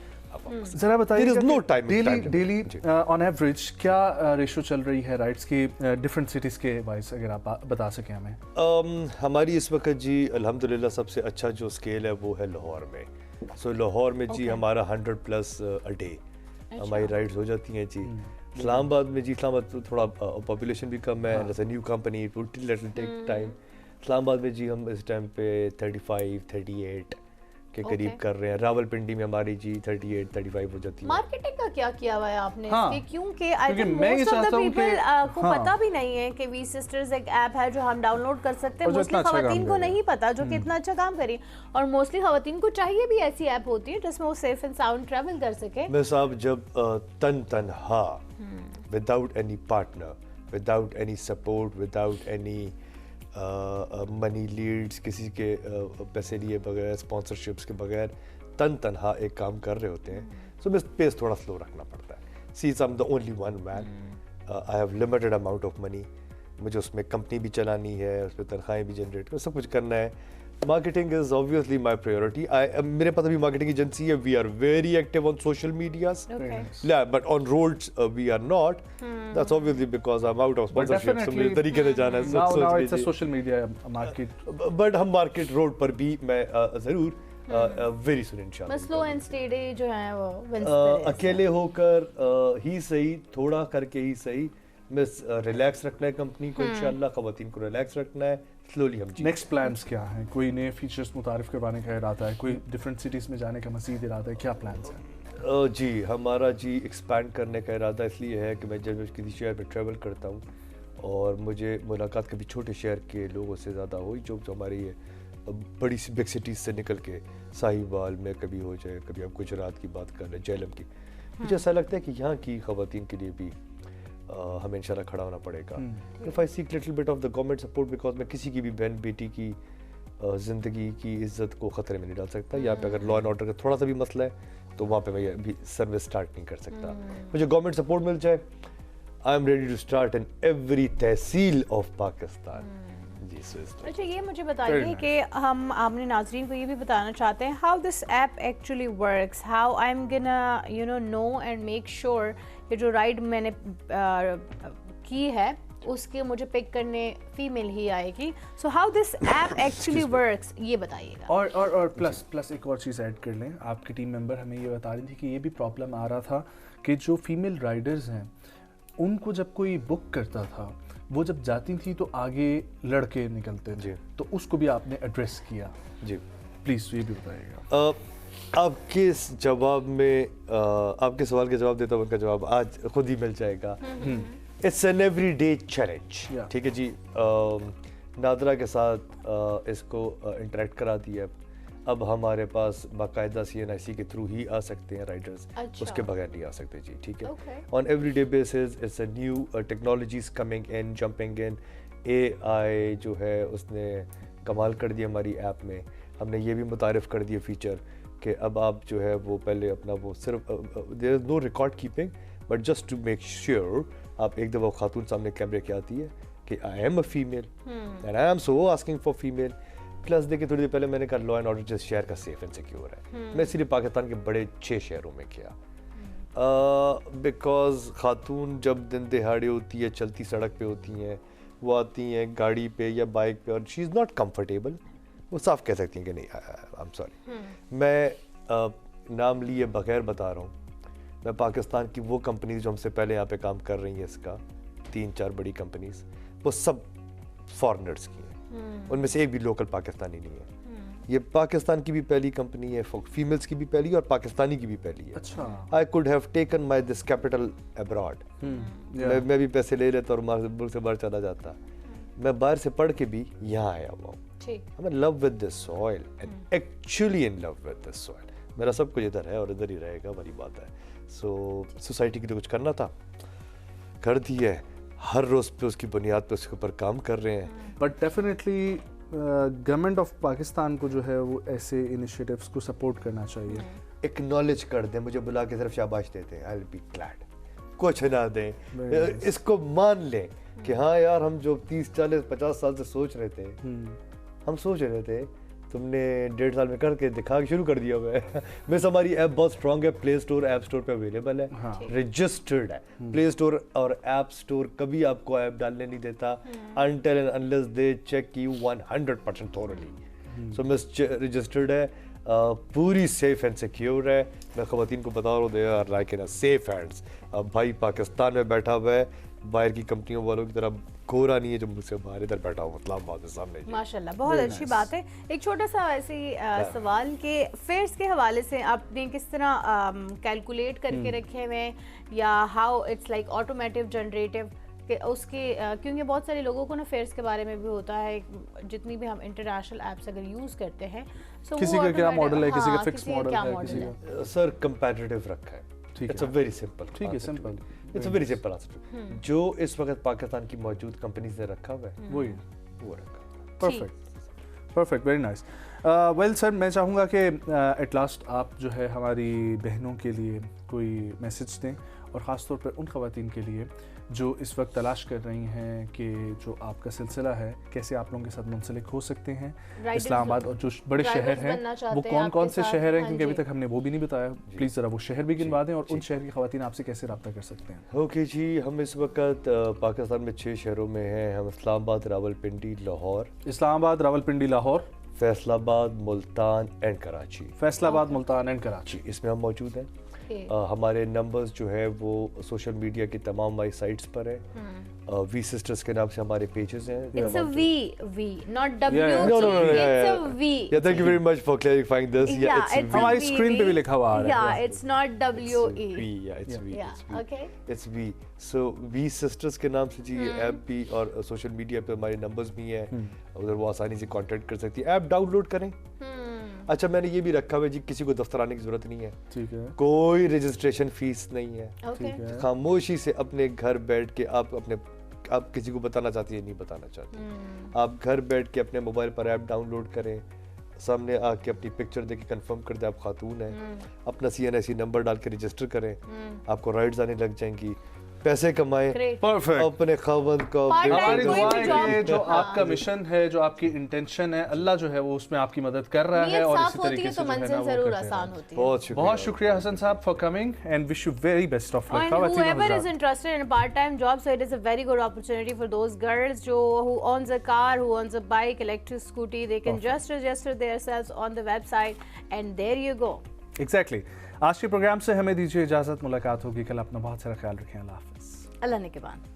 जरा बताइए, There is no time. Daily on average क्या रेशो चल रही है राइट्स की डिफरेंट सिटीज़ के वाइज, अगर आप बता सकें हमें? हमारी इस वक्त जी अल्हम्दुलिल्लाह सबसे अच्छा जो स्केल है वो है लाहौर में। सो लाहौर में जी हमारा 100+ अ डे हमारी राइड्स हो जाती हैं जी। इस्लामाबाद में जी, इस्लामाबाद तो थोड़ा पॉपुलेशन भी कम है, जैसे new company it will take time. Islamabad में जी हम इस टाइम पे 35-38 के करीब कर रहे हैं। रावलपिंडी में हमारी जी 38-35 हो जाती है। मार्केटिंग का क्या किया हुआ है आपने हाँ, इसकी? क्योंकि आई थिंक मैं ये मोस्ट ऑफ द चाहता हूं पीपल कि- को हाँ, पता भी नहीं है कि वी सिस्टर्स एक ऐप है जो हम डाउनलोड कर सकते हैं। और जो मोस्टली इतना अच्छा खवातीन काम को कर रही है। नहीं पता, जो कि इतना अच्छा काम करी, और मोस्टली खवातीन को चाहिए भी ऐसी ऐप होती है जिसमें वो सेफ एंड साउंड ट्रैवल कर सके। मैं साहब जब तनहा, without any partner, without any support, without any money leads, किसी के पैसे लिए बगैर, स्पॉन्सरशिप्स के बगैर तनहा एक काम कर रहे होते हैं, सो मैं पेस थोड़ा स्लो रखना पड़ता है। See I am the only one man, I have limited amount of money, मुझे उसमें कंपनी भी चलानी है, उस पर तनख्वाहें भी जनरेट कर, सब कुछ करना है। Marketing is obviously my priority. मेरे पास अभी मार्केटिंग एजेंसी है, we are very active on social medias, but on roads we are not. That's obviously because I am out of sponsorship, so मुझे तरीके से जाना है। Now it's a social media market, but हम मार्केट रोड पर भी मैं जरूर वेरी सुन इंशाल्लाह। स्लो एंड स्टेडी जो है वो wins the race। अकेले होकर ही सही, थोड़ा करके ही सही, मैं रिलैक्स रखना है कंपनी को इंशाल्लाह, खवातीन को रिलैक्स रखना है, स्लोली हम जी नेक्स्ट प्लान्स क्या हैं? कोई नए फीचर्स मुतारिफ करवाने का इरादा है? कोई डिफरेंट सिटीज़ में जाने का मज़ीद इरादा है? क्या प्लान्स हैं? जी हमारा जी एक्सपैंड करने का इरादा इसलिए है कि मैं जब किसी शहर में ट्रैवल करता हूँ और मुझे मुलाकात कभी छोटे शहर के लोगों से ज़्यादा हुई जो हमारी ये बड़ी सी बिग सिटीज़ से निकल के साहिवाल में कभी हो जाए, कभी आप गुजरात की बात कर लें, झेलम की, मुझे ऐसा लगता है कि यहाँ की ख़वातीन के लिए भी हमें इंशाल्लाह खड़ा होना पड़ेगा। If I seek little bit of the government support, because मैं किसी की भी बहन बेटी की ज़िंदगी की इज़्ज़त को ख़तरे में नहीं डाल सकता। यहाँ पे अगर लॉ एंड ऑर्डर का थोड़ा सा भी मसला है तो वहाँ पे मैं अभी सर्विस स्टार्ट नहीं कर सकता। मुझे गवर्नमेंट सपोर्ट मिल जाए, I am ready to start in every tehsil of Pakistan. जी अच्छा, ये मुझे बताइए कि हम अपने नाजरीन को ये भी बताना चाहते हैं how this app actually works, how I am gonna know and make sure कि जो राइड मैंने की है उसके मुझे पिक करने फीमेल ही आएगी। So how this app actually works, ये बताइएगा। और प्लस एक और चीज़ ऐड कर लें। आपकी टीम मेंबर हमें ये बता रही थी कि ये भी प्रॉब्लम आ रहा था कि जो फीमेल राइडर्स हैं उनको जब कोई बुक करता था, वो जब जाती थी तो आगे लड़के निकलते थे, तो उसको भी आपने एड्रेस किया। जी प्लीज़ ये भी बताइएगा। आपके इस जवाब में आपके सवाल के जवाब देता हूँ, उनका जवाब आज खुद ही मिल जाएगा। It's an everyday challenge. ठीक है जी, नादरा के साथ इसको इंटरेक्ट करा दिया। अब हमारे पास बाकायदा CNIC के थ्रू ही आ सकते हैं राइडर्स, उसके बगैर नहीं आ सकते जी। ठीक है, on everyday basis it's a new technologies coming in, jumping in. AI जो है उसने कमाल कर दिया हमारी ऐप में। हमने ये भी मुतारिफ कर दिया फीचर कि अब आप जो है वो पहले अपना वो सिर्फ there is no record keeping, but just to make sure आप एक दफ़ा खातून सामने कैमरे के आती है कि I am a female and I am so asking for female. Plus देखिए थोड़ी देर पहले मैंने कहा लॉ एंड ऑर्डर जिस शहर का सेफ एंड सिक्योर है, मैं सिर्फ पाकिस्तान के बड़े 6 शहरों में किया, बिकॉज खातून जब दिन दिहाड़े होती है, चलती सड़क पे होती हैं, वो आती हैं गाड़ी पे या बाइक पे और शी इज़ नॉट कम्फर्टेबल, वो साफ कह सकती हैं कि नहीं आई एम सॉरी। मैं नाम लिए बगैर बता रहा हूँ, मैं पाकिस्तान की वो कंपनीज जो हमसे पहले यहाँ पे काम कर रही हैं, इसका 3-4 बड़ी कंपनीज, वो सब फॉरेनर्स की हैं, उनमें से एक भी लोकल पाकिस्तानी नहीं है। ये पाकिस्तान की भी पहली कंपनी है, फीमेल्स की भी पहली और पाकिस्तानी की भी पहली है। अच्छा, I could have taken my this capital abroad, मैं भी पैसे ले लेता और मुल्क से बाहर चला जाता। मैं बाहर से पढ़ के भी यहाँ आया हुआ हूँ। I'm in love with this soil and actually in love with this soil. मेरा सब कुछ इधर है और इधर ही रहेगा, बड़ी बात है। सो सोसाइटी के लिए कुछ करना था, कर दिया है। हर रोज़ पे उसकी बुनियाद पे उसके ऊपर काम कर रहे हैं। But definitely government of Pakistan को जो है वो ऐसे इनिशिएटिव्स को सपोर्ट करना चाहिए। एक्नॉलेज कर दें, मुझे बुला के सिर्फ शाबाश देते हैं, आई विल बी ग्लैड। कुछ ना दें, इसको मान लें कि हाँ यार, हम जो 30, 40, 50 साल से सोच रहे थे, हम सोच रहे थे, तुमने 1.5 साल में करके दिखा के शुरू कर दिया हुआ है। मिस हमारी ऐप बहुत स्ट्रॉन्ग है, प्ले स्टोर ऐप स्टोर पे अवेलेबल है, रजिस्टर्ड है। प्ले स्टोर और ऐप स्टोर कभी आपको ऐप डालने नहीं देता until and unless they check you 100% thoroughly. So miss registered है, पूरी सेफ एंड सिक्योर है। मैं ख़वातीन को बता रहा हूँ, they are like in safe hands. अब भाई पाकिस्तान में बैठा हुआ है, बाहर की कंपनियों वालों की तरह गोरा नहीं है जो मुझसे बाहर इधर बैठा हूँ इस्लामाबाद के सामने। माशाल्लाह, बहुत अच्छी बात है। एक छोटा सा ऐसे सवाल के फेयर्स के हवाले से आपने किस तरह कैलकुलेट करके रखे हुए हैं, या how it's like automotive generative कि उसके क्योंकि बहुत सारे लोगों को ना फेयर्स के बारे में भी होता है, जितनी भी हम इंटरनेशनल ऐप्स अगर यूज़ करते हैं, सो किसी का क्या मॉडल है, किसी का फिक्स मॉडल है, किसी का सर कंपैटिटिव रखा है। इट्स अ वेरी सिंपल, ठीक है, simple, it's a very simple answer. जो इस वक्त पाकिस्तान की मौजूद कंपनीज ने रखा हुआ है वही वो रखा। Perfect, very nice. Well sir, मैं चाहूँगा कि एट लास्ट आप जो है हमारी बहनों के लिए कोई मैसेज दें, और ख़ास तौर पर उन ख़वातीन के लिए जो इस वक्त तलाश कर रही हैं कि जो आपका सिलसिला है कैसे आप लोगों के साथ मुंसलिक हो सकते हैं। इस्लामाबाद और जो बड़े शहर हैं वो कौन कौन से शहर हैं, क्योंकि अभी तक हमने वो भी नहीं बताया। प्लीज़ ज़रा वो शहर भी गिनवा दें और उन शहर की ख़वातीन आपसे कैसे रब्ता कर सकते हैं। ओके जी, हम इस वक्त पाकिस्तान में 6 शहरों में हैं। हम इस्लामाबाद, रावलपिंडी, लाहौर, इस्लामाबाद, रावलपिंडी, लाहौर, फैसलाबाद, मुल्तान एंड कराची। फैसलाबाद, मुल्तान एंड कराची, इसमें हम मौजूद हैं। Okay. हमारे नंबर्स जो है वो सोशल मीडिया की तमाम हमारी साइट्स पर है। वी सिस्टर्स के नाम से हमारे पेजेस हैं। It's a V, not W. No, no, no, It's a V. Yeah, thank you very much for clarifying this. Yeah, it's it's a हमारी V, स्क्रीन पे भी लिखा हुआ आ रहा है। Yeah, it's not W-E. V, yeah, it's V. Yeah, It's V. okay. It's V. So we sisters के नाम से जी ऐप भी और सोशल मीडिया पे हमारे नंबर्स भी हैं, उधर वो आसानी से कांटेक्ट कर सकती है। ऐप डाउनलोड करें। अच्छा, मैंने ये भी रखा हुआ है जी, किसी को दफ्तर आने की जरूरत नहीं है, ठीक है, कोई रजिस्ट्रेशन फीस नहीं है। Okay. खामोशी से अपने घर बैठ के आप किसी को बताना चाहती है, नहीं बताना चाहती, आप घर बैठ के अपने मोबाइल पर ऐप डाउनलोड करें, सामने आके अपनी पिक्चर देके कंफर्म कर दे आप खातून हैं, अपना CNIC नंबर डाल के रजिस्टर करें, आपको राइट्स आने लग जाएंगी, पैसे कमाएं, परफेक्ट। अपने खावंद को Part time हमारी कोई दुआ भी है job- कि जो हाँ। आपका मिशन है, जो आपकी इंटेंशन है, अल्लाह जो है वो उसमें आपकी मदद कर रहा है नीयत और साफ इसी होती तरीके है से तो जो है ना मंजिल वो जरूर करते आसान हैं। होती है। बहुत शुक्रिया। बहुत शुक्रिया हसन साहब for coming and wish you very best of luck. And whoever is interested in a part-time job, so it is a very good opportunity for those girls who owns a car, who owns a bike, electric scooty. They can just register themselves on the website, and there you go. Exactly. आज के प्रोग्राम से हमें दीजिए इजाजत, मुलाकात होगी कल, अपना बहुत सारा ख्याल रखें, अल्लाह हाफिज। अल्लाह ने के बाद।